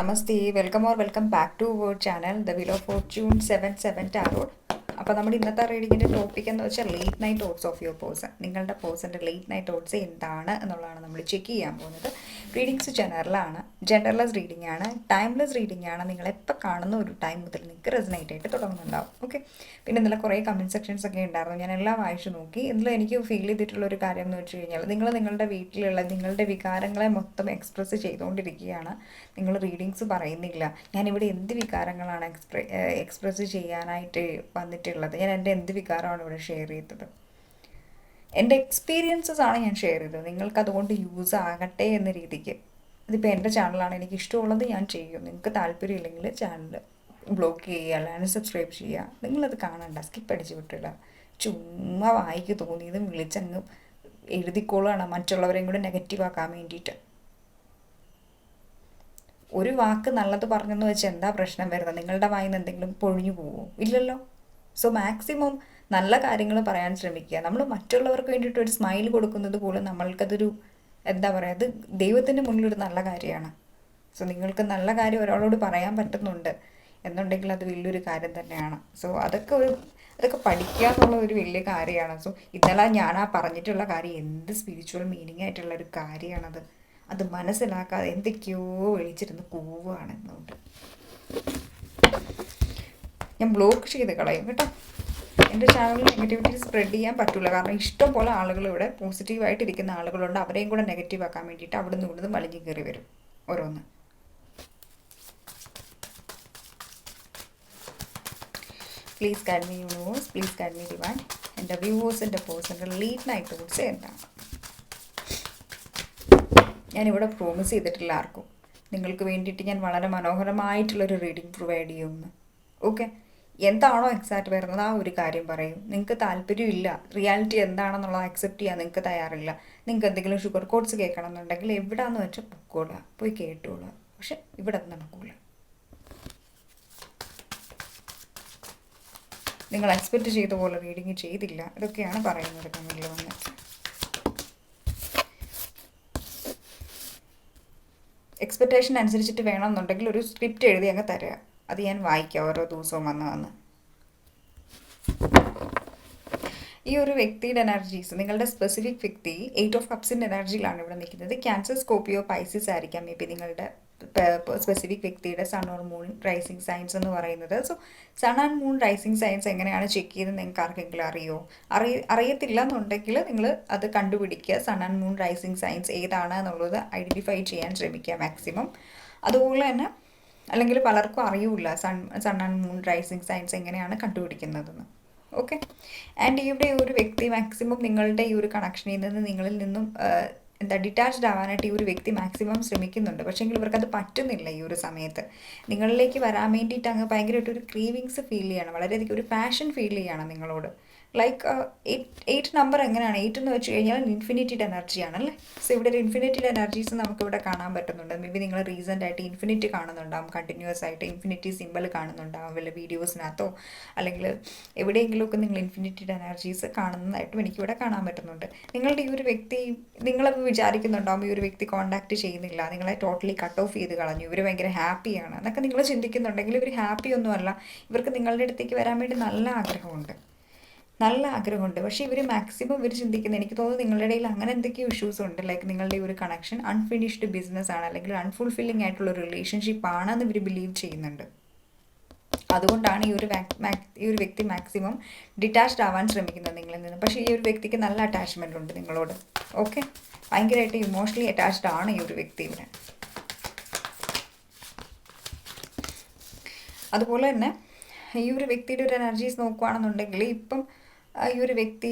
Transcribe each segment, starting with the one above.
Namaste, welcome back to our channel, The Wheel of Fortune 7-7 Tarot. അപ്പോൾ നമ്മുടെ ഇന്നത്തെ റീഡിങ്ങിൻ്റെ topic എന്ന് വെച്ചാൽ late night thoughts of your person. നിങ്ങളുടെ പേഴ്സൻ്റെ ലേറ്റ് നൈറ്റ് തോട്ട്സ് എന്താണ് എന്നുള്ളതാണ് നമ്മൾ ചെക്ക് ചെയ്യാൻ പോകുന്നത്. റീഡിങ്സ് ജനറലസ് റീഡിംഗ് ആണ്, ടൈംലെസ് റീഡിംഗ് ആണ്. നിങ്ങൾ എപ്പോൾ കാണുന്ന ഒരു ടൈം മുതൽ നിങ്ങൾക്ക് റെസനേറ്റ് ആയിട്ട് തുടങ്ങുന്നുണ്ടാവും. ഓക്കെ, പിന്നെ ഇന്നലെ കുറേ കമൻറ്റ് സെക്ഷൻസ് ഒക്കെ ഉണ്ടായിരുന്നു, ഞാൻ എല്ലാം വായിച്ചു നോക്കി. ഇതിൽ എനിക്ക് ഫീൽ ചെയ്തിട്ടുള്ളൊരു കാര്യം എന്ന് വെച്ച് കഴിഞ്ഞാൽ നിങ്ങളുടെ വീട്ടിലുള്ള നിങ്ങളുടെ വികാരങ്ങളെ മൊത്തം എക്സ്പ്രസ് ചെയ്തുകൊണ്ടിരിക്കുകയാണ്. നിങ്ങൾ റീഡിങ്സ് പറയുന്നില്ല. ഞാനിവിടെ എന്ത് വികാരങ്ങളാണ് എക്സ്പ്രസ് ചെയ്യാനായിട്ട് വന്നിട്ടുള്ളത്, ഞാൻ എൻ്റെ എന്ത് വികാരമാണ് ഇവിടെ ഷെയർ ചെയ്തത്, എൻ്റെ എക്സ്പീരിയൻസസ് ആണ് ഞാൻ ഷെയർ ചെയ്തത്. നിങ്ങൾക്ക് അതുകൊണ്ട് യൂസ് ആകട്ടെ എന്ന രീതിക്ക്. ഇതിപ്പോൾ എൻ്റെ ചാനലാണ്, എനിക്ക് ഇഷ്ടമുള്ളത് ഞാൻ ചെയ്യും. നിങ്ങൾക്ക് താല്പര്യമില്ലെങ്കിൽ ചാനൽ ബ്ലോക്ക് ചെയ്യുക, അല്ലെങ്കിൽ സബ്സ്ക്രൈബ് ചെയ്യുക. നിങ്ങളത് കാണണ്ട, സ്കിപ്പ് അടിച്ച് വിട്ടില്ല. ചുമ്മാ വായിക്ക് തോന്നിയതും വിളിച്ചങ്ങ് എഴുതിക്കോളാണ്, മറ്റുള്ളവരെയും കൂടെ നെഗറ്റീവ് ആക്കാൻ വേണ്ടിയിട്ട്. ഒരു വാക്ക് നല്ലത് പറഞ്ഞെന്ന് വെച്ച് എന്താ പ്രശ്നം വരുന്നത്? നിങ്ങളുടെ വായിൽ നിന്ന് എന്തെങ്കിലും പൊഴിഞ്ഞു പോവുമോ? ഇല്ലല്ലോ. സോ മാക്സിമം നല്ല കാര്യങ്ങൾ പറയാൻ ശ്രമിക്കുക. നമ്മൾ മറ്റുള്ളവർക്ക് വേണ്ടിയിട്ട് ഒരു സ്മൈൽ കൊടുക്കുന്നത് പോലും നമ്മൾക്കതൊരു എന്താ പറയുക, അത് ദൈവത്തിൻ്റെ മുന്നിലൊരു നല്ല കാര്യമാണ്. സോ നിങ്ങൾക്ക് നല്ല കാര്യം ഒരാളോട് പറയാൻ പറ്റുന്നുണ്ട് എന്നുണ്ടെങ്കിൽ അത് വലിയൊരു കാര്യം തന്നെയാണ്. സോ അതൊക്കെ പഠിക്കുക എന്നുള്ള ഒരു വലിയ കാര്യമാണ്. സോ ഇന്നലെ ഞാൻ പറഞ്ഞിട്ടുള്ള കാര്യം എന്ത് സ്പിരിച്വൽ മീനിങ് ആയിട്ടുള്ള ഒരു കാര്യമാണത്. അത് മനസ്സിലാക്കാതെ എന്തൊക്കെയോ വിളിച്ചിരുന്ന് കൂവുകയാണ്. എന്നുകൊണ്ട് ഞാൻ ബ്ലോക്ക് ചെയ്ത് കളയും കേട്ടോ. എൻ്റെ ചാനലിൽ നെഗറ്റിവിറ്റി സ്പ്രെഡ് ചെയ്യാൻ പറ്റില്ല. കാരണം ഇഷ്ടം പോലെ ആളുകൾ ഇവിടെ പോസിറ്റീവായിട്ടിരിക്കുന്ന ആളുകളുണ്ട്. അവരെയും കൂടെ നെഗറ്റീവ് ആക്കാൻ വേണ്ടിയിട്ട് അവിടെ നിന്ന് ഇവിടുന്ന് വലിഞ്ഞു കയറി വരും ഓരോന്ന്. Please guide me universe, please guide me divine. എൻ്റെ വ്യൂവേഴ്സിൻ്റെ പേഴ്സൻ്റെ ലേറ്റ് നൈറ്റ് തോട്ട്സ് എന്താണ്? ഞാനിവിടെ പ്രോമിസ് ചെയ്തിട്ടില്ല ആർക്കും. നിങ്ങൾക്ക് വേണ്ടിയിട്ട് ഞാൻ വളരെ മനോഹരമായിട്ടുള്ളൊരു റീഡിംഗ് പ്രൊവൈഡ് ചെയ്യുമെന്ന്. ഓക്കെ, എന്താണോ എക്സാക്റ്റ് വരുന്നത് ആ ഒരു കാര്യം പറയും. നിങ്ങൾക്ക് താല്പര്യമില്ല, റിയാലിറ്റി എന്താണെന്നുള്ളത് അക്സെപ്റ്റ് ചെയ്യാൻ നിങ്ങൾക്ക് തയ്യാറില്ല. നിങ്ങൾക്ക് എന്തെങ്കിലും ഷുഗർ കോട്ട്സ് കേൾക്കണം എന്നുണ്ടെങ്കിൽ എവിടെയാണെന്ന് വെച്ചാൽ പൊക്കോളുക, പോയി കേട്ടോളുക. പക്ഷെ ഇവിടെ അത് നടക്കൂല. നിങ്ങൾ എക്സ്പെക്റ്റ് ചെയ്ത പോലെ റീഡിങ് ചെയ്തില്ല, ഇതൊക്കെയാണ് പറയുന്നത് കമൻറ്റിൽ വന്ന്. എക്സ്പെക്റ്റേഷൻ അനുസരിച്ചിട്ട് വേണമെന്നുണ്ടെങ്കിൽ ഒരു സ്ക്രിപ്റ്റ് എഴുതി അങ്ങ് തരിക, അത് ഞാൻ വായിക്കാം ഓരോ ദിവസവും വന്ന്. ഈ ഒരു വ്യക്തിയുടെ എനർജീസ്, നിങ്ങളുടെ സ്പെസിഫിക് വ്യക്തി 8 ഓഫ് കപ്സിൻ്റെ എനർജിയിലാണ് ഇവിടെ നിൽക്കുന്നത്. ക്യാൻസർ, സ്കോർപിയോ, പൈസിസ് ആയിരിക്കാം മേ ബി നിങ്ങളുടെ സ്പെസിഫിക് വ്യക്തിയുടെ sun or moon rising signs എന്ന് പറയുന്നത്. So sun and moon rising signs എങ്ങനെയാണ് ചെക്ക് ചെയ്ത് നിങ്ങൾക്ക് ആർക്കെങ്കിലും അറിയത്തില്ല എന്നുണ്ടെങ്കിൽ നിങ്ങൾ അത് കണ്ടുപിടിക്കുക. Sun and moon rising signs ഏതാണ് എന്നുള്ളത് ഐഡൻറ്റിഫൈ ചെയ്യാൻ ശ്രമിക്കുക മാക്സിമം. അതുപോലെ തന്നെ അല്ലെങ്കിൽ പലർക്കും അറിയില്ല sun and moon rising signs എങ്ങനെയാണ് കണ്ടുപിടിക്കുന്നതെന്ന്. ഓക്കെ, ആൻഡ് ഇവിടെ ഒരു വ്യക്തി മാക്സിമം നിങ്ങളുടെ ഈ ഒരു കണക്ഷനിൽ നിന്ന് നിങ്ങളിൽ നിന്നും ഡിറ്റാച്ച്ഡ് ആവാനായിട്ട് ഈ ഒരു വ്യക്തി മാക്സിമം ശ്രമിക്കുന്നുണ്ട്. പക്ഷേങ്കിൽ ഇവർക്കത് പറ്റുന്നില്ല. ഈ ഒരു സമയത്ത് നിങ്ങളിലേക്ക് വരാൻ വേണ്ടിയിട്ട് അങ്ങ് ഭയങ്കരമായിട്ടൊരു ക്രീവിങ്സ് ഫീൽ ചെയ്യണം, വളരെയധികം ഒരു പാഷൻ ഫീൽ ചെയ്യണം നിങ്ങളോട്. ലൈക്ക് 8 നമ്പർ എങ്ങനെയാണ്? 8 എന്ന് വെച്ച് കഴിഞ്ഞാൽ ഇൻഫിനിറ്റിയുടെ എനർജിയാണല്ലേ. സോ ഇവിടെ ഒരു ഇൻഫിനിറ്റിയുടെ എനർജീസ് നമുക്കിവിടെ കാണാൻ പറ്റുന്നുണ്ട്. മേ ബി നിങ്ങൾ റീസെൻ്റ് ആയിട്ട് ഇൻഫിനിറ്റി കാണുന്നുണ്ടാവും, കണ്ടിന്യൂസ് ആയിട്ട് ഇൻഫിനിറ്റി സിമ്പിൾ കാണുന്നുണ്ടാവും വല്ല വീഡിയോസിനകത്തോ അല്ലെങ്കിൽ എവിടെയെങ്കിലുമൊക്കെ നിങ്ങൾ ഇൻഫിനിറ്റിയുടെ എനർജീസ് കാണുന്നതായിട്ടും എനിക്കിവിടെ കാണാൻ പറ്റുന്നുണ്ട്. നിങ്ങളുടെ ഈ ഒരു വ്യക്തി, നിങ്ങളപ്പോൾ വിചാരിക്കുന്നുണ്ടാവും ഈ ഒരു വ്യക്തി കോൺടാക്റ്റ് ചെയ്യുന്നില്ല, നിങ്ങളെ ടോട്ടലി കട്ട് ഓഫ് ചെയ്ത് കളഞ്ഞു, ഇവർ ഭയങ്കര ഹാപ്പിയാണ് എന്നൊക്കെ നിങ്ങൾ ചിന്തിക്കുന്നുണ്ടെങ്കിൽ ഇവർ ഹാപ്പി ഒന്നുമല്ല. ഇവർക്ക് നിങ്ങളുടെ അടുത്തേക്ക് വരാൻ വേണ്ടി നല്ല ആഗ്രഹമുണ്ട്. പക്ഷേ ഇവർ മാക്സിമം ചിന്തിക്കുന്നത്, എനിക്ക് തോന്നുന്നു നിങ്ങളുടെ ഇടയിൽ അങ്ങനെ എന്തൊക്കെയോ ഇഷ്യൂസ് ഉണ്ട്. ലൈക്ക് നിങ്ങളുടെ ഈ ഒരു കണക്ഷൻ അൺഫിനിഷ്ഡ് ബിസിനസ് ആണ്, അല്ലെങ്കിൽ അൺഫുൾഫില്ലിംഗ് ആയിട്ടുള്ള ഒരു റിലേഷൻഷിപ്പ് ആണെന്ന് ഇവർ ബിലീവ് ചെയ്യുന്നുണ്ട്. അതുകൊണ്ടാണ് ഈ ഒരു വ്യക്തി മാക്സിമം ഡിറ്റാച്ച്ഡ് ആവാൻ ശ്രമിക്കുന്നത് നിങ്ങളിൽ നിന്ന്. പക്ഷേ ഈ ഒരു വ്യക്തിക്ക് നല്ല അറ്റാച്ച്മെൻ്റ് ഉണ്ട് നിങ്ങളോട്. ഓക്കെ, ഭയങ്കരമായിട്ട് ഇമോഷണലി അറ്റാച്ച്ഡ് ആണ് ഈ ഒരു വ്യക്തി ഇവിടെ. അതുപോലെ തന്നെ ഈ ഒരു വ്യക്തിയുടെ ഒരു എനർജീസ് നോക്കുകയാണെന്നുണ്ടെങ്കിൽ ഇപ്പം ഈ ഒരു വ്യക്തി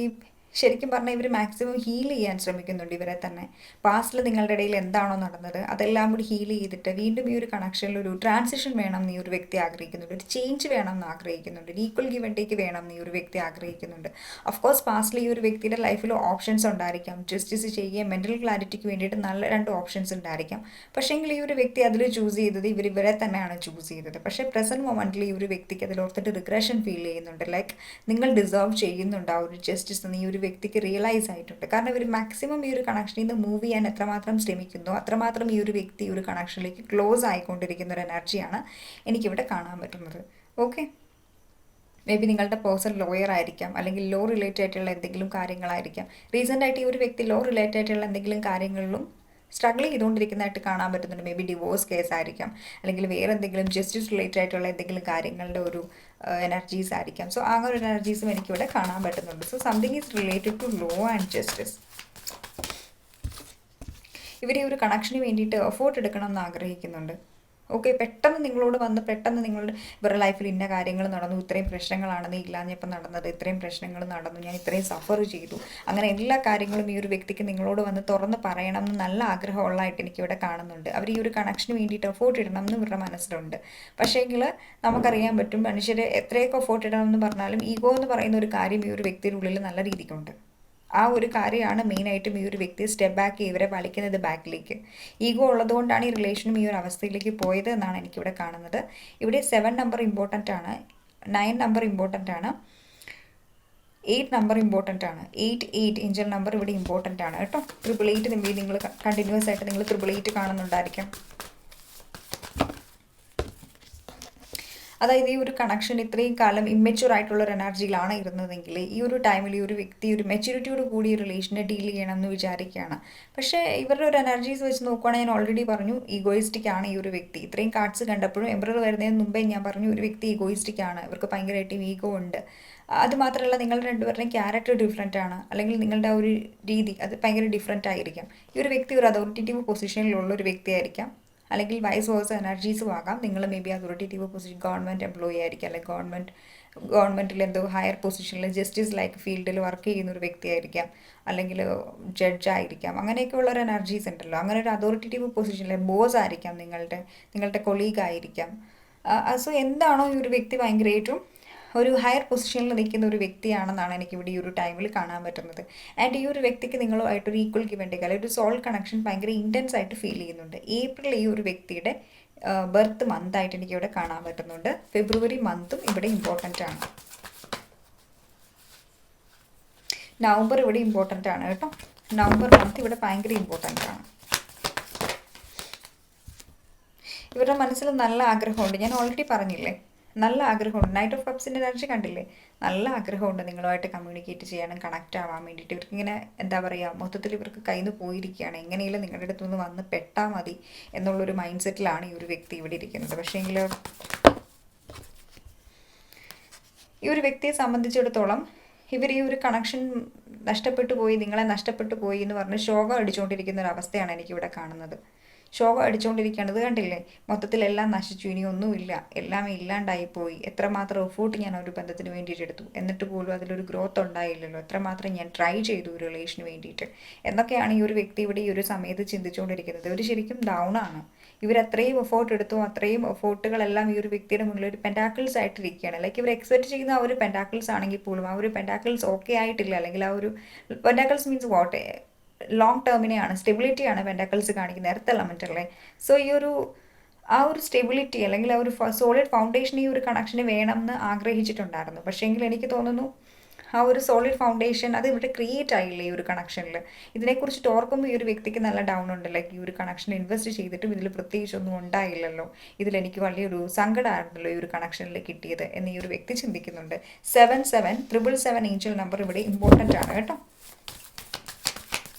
ശരിക്കും പറഞ്ഞാൽ ഇവർ മാക്സിമം ഹീൽ ചെയ്യാൻ ശ്രമിക്കുന്നുണ്ട് ഇവരെ തന്നെ. പാസ്റ്റിൽ നിങ്ങളുടെ ഇടയിൽ എന്താണോ നടന്നത് അതെല്ലാം കൂടി ഹീൽ ചെയ്തിട്ട് വീണ്ടും ഈ ഒരു കണക്ഷനിൽ ഒരു ട്രാൻസിഷൻ വേണം എന്ന് ഈ ഒരു വ്യക്തി ആഗ്രഹിക്കുന്നുണ്ട്, ഒരു ചേഞ്ച് വേണം എന്ന് ആഗ്രഹിക്കുന്നുണ്ട്, ഒരു ഈക്വൽ ഗിവ് ആൻഡ് ടേക്ക് വേണം എന്ന് ഈ ഒരു വ്യക്തി ആഗ്രഹിക്കുന്നുണ്ട്. ഓഫ്കോഴ്സ് പാസ്റ്റിൽ ഈ ഒരു വ്യക്തിയുടെ ലൈഫിൽ ഓപ്ഷൻസ് ഉണ്ടായിരിക്കാം, ജസ്റ്റിസ് ചെയ്യുക, മെൻ്റൽ ക്ലാരിറ്റിക്ക് വേണ്ടിയിട്ട് നല്ല 2 ഓപ്ഷൻസ് ഉണ്ടായിരിക്കാം. പക്ഷേങ്കിൽ ഈ ഒരു വ്യക്തി അതിൽ ചൂസ് ചെയ്തത് ഇവരെ തന്നെയാണ് ചൂസ് ചെയ്തത്. പക്ഷേ പ്രസൻറ്റ് മൊമെൻറ്റിൽ ഈ ഒരു വ്യക്തിക്ക് അതിലോർത്തിട്ട് റിഗ്രഷൻ ഫീൽ ചെയ്യുന്നുണ്ട്. ലൈക്ക് നിങ്ങൾ ഡിസേർവ് ചെയ്യുന്നുണ്ട് ആ ഒരു ജസ്റ്റിസ് എന്ന് ഈ ഒരു ഒരു വ്യക്തിക്ക് റിയലൈസ് ആയിട്ടുണ്ട്. കാരണം ഇവർ മാക്സിമം ഈ ഒരു കണക്ഷനിൽ നിന്ന് മൂവ് ചെയ്യാൻ എത്രമാത്രം ശ്രമിക്കുന്നു അത്രമാത്രം ഈ ഒരു വ്യക്തി ഈ ഒരു കണക്ഷനിലേക്ക് ക്ലോസ് ആയിക്കൊണ്ടിരിക്കുന്ന ഒരു എനർജിയാണ് എനിക്കിവിടെ കാണാൻ പറ്റുന്നത്. ഓക്കെ, മേ ബി നിങ്ങളുടെ പേഴ്സൺ ലോയർ ആയിരിക്കാം, അല്ലെങ്കിൽ ലോ റിലേറ്റഡ് ആയിട്ടുള്ള എന്തെങ്കിലും കാര്യങ്ങളായിരിക്കാം. റീസെൻ്റ് ആയിട്ട് ഈ ഒരു വ്യക്തി ലോ റിലേറ്റഡ് ആയിട്ടുള്ള എന്തെങ്കിലും കാര്യങ്ങളിലും സ്ട്രഗിൾ ചെയ്തുകൊണ്ടിരിക്കുന്നതായിട്ട് കാണാൻ പറ്റുന്നുണ്ട്. മേ ബി ഡിവോഴ്സ് കേസ് ആയിരിക്കാം, അല്ലെങ്കിൽ വേറെ എന്തെങ്കിലും ജസ്റ്റിസ് റിലേറ്റഡ് ആയിട്ടുള്ള എന്തെങ്കിലും കാര്യങ്ങളുടെ ഒരു എനർജീസ് ആയിരിക്കാം. സോ അങ്ങനെ ഒരു എനർജീസും എനിക്കിവിടെ കാണാൻ പറ്റുന്നുണ്ട്. So something is related to law and justice. ഇവർ ഈ ഒരു കണക്ഷന് വേണ്ടിയിട്ട് എഫേർട്ട് എടുക്കണം എന്ന് ആഗ്രഹിക്കുന്നുണ്ട്. ഓക്കെ, പെട്ടെന്ന് നിങ്ങളോട് വന്ന് പെട്ടെന്ന് നിങ്ങളുടെ ഇവരുടെ ലൈഫിൽ ഇന്ന കാര്യങ്ങൾ നടന്നു, ഇത്രയും പ്രശ്നങ്ങളാണെന്ന് ഇല്ലാഞ്ഞപ്പോൾ നടന്നത്, ഇത്രയും പ്രശ്നങ്ങൾ നടന്നു, ഞാൻ ഇത്രയും സഫർ ചെയ്തു, അങ്ങനെ എല്ലാ കാര്യങ്ങളും ഈ ഒരു വ്യക്തിക്ക് നിങ്ങളോട് വന്ന് തുറന്ന് പറയണം എന്ന് നല്ല ആഗ്രഹമുള്ളതായിട്ട് എനിക്കിവിടെ കാണുന്നുണ്ട്. അവർ ഈ ഒരു കണക്ഷന് വേണ്ടിയിട്ട് എഫോർട്ട് ഇടണം എന്ന് ഇവരുടെ മനസ്സിലുണ്ട്. പക്ഷേങ്കിൽ നമുക്കറിയാൻ പറ്റും, മനുഷ്യർ എത്രയൊക്കെ എഫോർട്ട് ഇടണം എന്ന് പറഞ്ഞാലും ഈഗോ എന്ന് പറയുന്ന ഒരു കാര്യം ഈ ഒരു വ്യക്തിയുടെ ഉള്ളിൽ നല്ല രീതിക്കുണ്ട്. ആ ഒരു കാര്യമാണ് മെയിനായിട്ടും ഈ ഒരു വ്യക്തി സ്റ്റെപ്പ് ബാക്ക് ഇവരെ വലിക്കുന്നത് ബാക്കിലേക്ക്. ഈഗോ ഉള്ളതുകൊണ്ടാണ് ഈ റിലേഷനും ഈ ഒരു അവസ്ഥയിലേക്ക് പോയത് എന്നാണ് എനിക്കിവിടെ കാണുന്നത്. ഇവിടെ 7 നമ്പർ ഇമ്പോർട്ടൻ്റ് ആണ്, 9 നമ്പർ ഇമ്പോർട്ടൻ്റ് ആണ്, 8 നമ്പർ ഇമ്പോർട്ടൻ്റ് ആണ്. 8 ഏഞ്ചൽ നമ്പർ ഇവിടെ ഇമ്പോർട്ടൻ്റ് ആണ് കേട്ടോ. 888 നിങ്ങൾ കണ്ടിന്യൂസ് ആയിട്ട് നിങ്ങൾ 888 കാണുന്നുണ്ടായിരിക്കാം. അതായത് ഈ ഒരു കണക്ഷൻ ഇത്രയും കാലം ഇമ്മെച്യൂർ ആയിട്ടുള്ള ഒരു എനർജിയിലാണ് ഇരുന്നതെങ്കിൽ ഈ ഒരു ടൈമിൽ ഈ ഒരു വ്യക്തി ഒരു മെച്യൂരിറ്റിയോട് കൂടി റിലേഷനെ ഡീൽ ചെയ്യണം എന്ന് വിചാരിക്കുകയാണ്. പക്ഷേ ഇവരുടെ ഒരു എനർജീസ് വെച്ച് നോക്കുകയാണെങ്കിൽ ഞാൻ ഓൾറെഡി പറഞ്ഞു ഈഗോയിസ്റ്റിക് ആണ് ഈ ഒരു വ്യക്തി. ഇത്രയും കാർഡ്സ് കണ്ടപ്പോഴും എംബ്രർ വരുന്നതിന് മുമ്പേ ഞാൻ പറഞ്ഞു ഒരു വ്യക്തി ഈഗോയിസ്റ്റിക് ആണ്, ഇവർക്ക് ഭയങ്കരമായിട്ട് ഈഗോ ഉണ്ട്. അതുമാത്രമല്ല നിങ്ങളുടെ രണ്ടുപേരുടെയും ക്യാരക്ടർ ഡിഫറെൻ്റ് ആണ്, അല്ലെങ്കിൽ നിങ്ങളുടെ ഒരു രീതി അത് ഭയങ്കര ഡിഫറെൻ്റ് ആയിരിക്കാം. ഈ ഒരു വ്യക്തി ഒരു അതോറിറ്റേറ്റീവ് പൊസിഷനിലുള്ള ഒരു വ്യക്തിയായിരിക്കാം, അല്ലെങ്കിൽ വൈസ് വേഴ്സ എനർജീസും ആകാം. നിങ്ങൾ may be authoritative position government employee ആയിരിക്കും, അല്ലെങ്കിൽ ഗവൺമെൻറ്റിൽ എന്തോ ഹയർ പൊസിഷനിൽ ജസ്റ്റിസ് ലൈക്ക് ഫീൽഡിൽ വർക്ക് ചെയ്യുന്ന ഒരു വ്യക്തിയായിരിക്കാം, അല്ലെങ്കിൽ ജഡ്ജായിരിക്കാം. അങ്ങനെയൊക്കെയുള്ള ഒരു എനർജീസ് ഉണ്ടല്ലോ. അങ്ങനെ ഒരു അതോറിറ്റേറ്റീവ് പൊസിഷനിൽ ബോസ് ആയിരിക്കാം, നിങ്ങളുടെ കൊളീഗ് ആയിരിക്കാം. സോ എന്താണോ ഈ ഒരു വ്യക്തി ഭയങ്കരമായിട്ടും ഒരു ഹയർ പൊസിഷനിൽ നിൽക്കുന്ന ഒരു വ്യക്തിയാണെന്നാണ് എനിക്കിവിടെ ഈ ഒരു ടൈമിൽ കാണാൻ പറ്റുന്നത്. ആൻഡ് ഈ ഒരു വ്യക്തിക്ക് നിങ്ങളുമായിട്ടൊരു ഈക്വൽ ഗിവ് ആൻഡ് ടേക്ക്, അല്ലെങ്കിൽ ഒരു സോൾ കണക്ഷൻ ഭയങ്കര ഇൻറ്റൻസ് ആയിട്ട് ഫീൽ ചെയ്യുന്നുണ്ട്. ഏപ്രിൽ ഈ ഒരു വ്യക്തിയുടെ ബർത്ത് മന്തായിട്ട് എനിക്കിവിടെ കാണാൻ പറ്റുന്നുണ്ട്. ഫെബ്രുവരി മന്തും ഇവിടെ ഇമ്പോർട്ടൻ്റ് ആണ്. നവംബർ ഇവിടെ ഇമ്പോർട്ടൻ്റ് ആണ് കേട്ടോ. നവംബർ മന്ത് ഇവിടെ ഭയങ്കര ഇമ്പോർട്ടൻ്റ് ആണ്. ഇവരുടെ മനസ്സിൽ നല്ല ആഗ്രഹമുണ്ട്, ഞാൻ ഓൾറെഡി പറഞ്ഞില്ലേ, നല്ല ആഗ്രഹമുണ്ട്. നൈറ്റ് ഓഫ് കപ്സിൻ്റെ എനർജി കണ്ടില്ലേ, നല്ല ആഗ്രഹമുണ്ട് നിങ്ങളുമായിട്ട് കമ്മ്യൂണിക്കേറ്റ് ചെയ്യാനും കണക്റ്റ് ആവാൻ വേണ്ടിയിട്ട്. ഇവർക്കിങ്ങനെ എന്താ പറയുക, മൊത്തത്തിൽ ഇവർക്ക് കയ്യിൽ നിന്ന് പോയിരിക്കുകയാണ്. എങ്ങനെയെങ്കിലും നിങ്ങളുടെ അടുത്തുനിന്ന് വന്ന് പെട്ടാൽ മതി എന്നുള്ളൊരു മൈൻഡ് സെറ്റിലാണ് ഈ ഒരു വ്യക്തി ഇവിടെ ഇരിക്കുന്നത്. പക്ഷേങ്കിൽ ഈ ഒരു വ്യക്തിയെ സംബന്ധിച്ചിടത്തോളം ഇവർ ഈ ഒരു കണക്ഷൻ നഷ്ടപ്പെട്ടു പോയി, നിങ്ങളെ നഷ്ടപ്പെട്ടു പോയി എന്ന് പറഞ്ഞ് ശോകം അടിച്ചുകൊണ്ടിരിക്കുന്ന ഒരു അവസ്ഥയാണ് എനിക്കിവിടെ കാണുന്നത്. ശോകം അടിച്ചുകൊണ്ടിരിക്കുകയാണ്. ഇത് കണ്ടില്ലേ, മൊത്തത്തിലെല്ലാം നശിച്ചു, ഇനി ഒന്നുമില്ല, എല്ലാം ഇല്ലാണ്ടായിപ്പോയി. എത്രമാത്രം എഫോർട്ട് ഞാൻ ഒരു ബന്ധത്തിന് വേണ്ടിയിട്ട് എടുത്തു, എന്നിട്ട് പോലും അതിലൊരു ഗ്രോത്ത് ഉണ്ടായില്ലല്ലോ. എത്രമാത്രം ഞാൻ ട്രൈ ചെയ്തു ഒരു റിലേഷന് വേണ്ടിയിട്ട് എന്നൊക്കെയാണ് ഈ ഒരു വ്യക്തി ഇവിടെ ഈ ഒരു സമയത്ത് ചിന്തിച്ചുകൊണ്ടിരിക്കുന്നത്. ഇവർ ശരിക്കും ഡൗൺ ആണ്. ഇവരത്രയും എഫോർട്ട് എടുത്തു, അത്രയും എഫോർട്ടുകളെല്ലാം ഈ ഒരു വ്യക്തിയുടെ മുന്നിൽ ഒരു പെൻറ്റാക്കിൾസ് ആയിട്ടിരിക്കുകയാണ്. ലൈക്ക് ഇവർ എക്സ്പെക്ട് ചെയ്യുന്ന ആ ഒരു പെൻറ്റാക്കിൾസ് ആണെങ്കിൽ പോലും ആ ഒരു പെൻറ്റാക്കിൾസ് ഓക്കെ ആയിട്ടില്ല, അല്ലെങ്കിൽ ആ ഒരു പെൻറ്റാക്കിൾസ് മീൻസ് വാട്ട്, ലോങ് ടേമിനെയാണ്, സ്റ്റെബിലിറ്റിയാണ് പെൻറ്റാക്കിൾസ് കാണിക്കുന്നത്, എർത്ത് എലമെൻ്റ് അല്ലേ. സോ ആ ഒരു സ്റ്റെബിലിറ്റി അല്ലെങ്കിൽ ആ ഒരു സോളിഡ് ഫൗണ്ടേഷൻ ഈ ഒരു കണക്ഷന് വേണമെന്ന് ആഗ്രഹിച്ചിട്ടുണ്ടായിരുന്നു. പക്ഷേങ്കിൽ എനിക്ക് തോന്നുന്നു ആ ഒരു സോളിഡ് ഫൗണ്ടേഷൻ അത് ഇവിടെ ക്രിയേറ്റ് ആയില്ലേ ഈ ഒരു കണക്ഷനിൽ. ഇതിനെക്കുറിച്ചിട്ട് ഓർക്കുമ്പോൾ ഈ ഒരു വ്യക്തിക്ക് നല്ല ഡൗൺ ഉണ്ട്. ലൈക്ക് ഈ ഒരു കണക്ഷൻ ഇൻവെസ്റ്റ് ചെയ്തിട്ടും ഇതിൽ പ്രത്യേകിച്ചൊന്നും ഉണ്ടായില്ലല്ലോ, ഇതിലെനിക്ക് വലിയൊരു സങ്കടമായിരുന്നല്ലോ ഈ ഒരു കണക്ഷനിൽ കിട്ടിയത് എന്ന് ഈ ഒരു വ്യക്തി ചിന്തിക്കുന്നുണ്ട്. 7777 ഏഞ്ചൽ നമ്പർ ഇവിടെ ഇമ്പോർട്ടൻ്റ് ആണ് കേട്ടോ.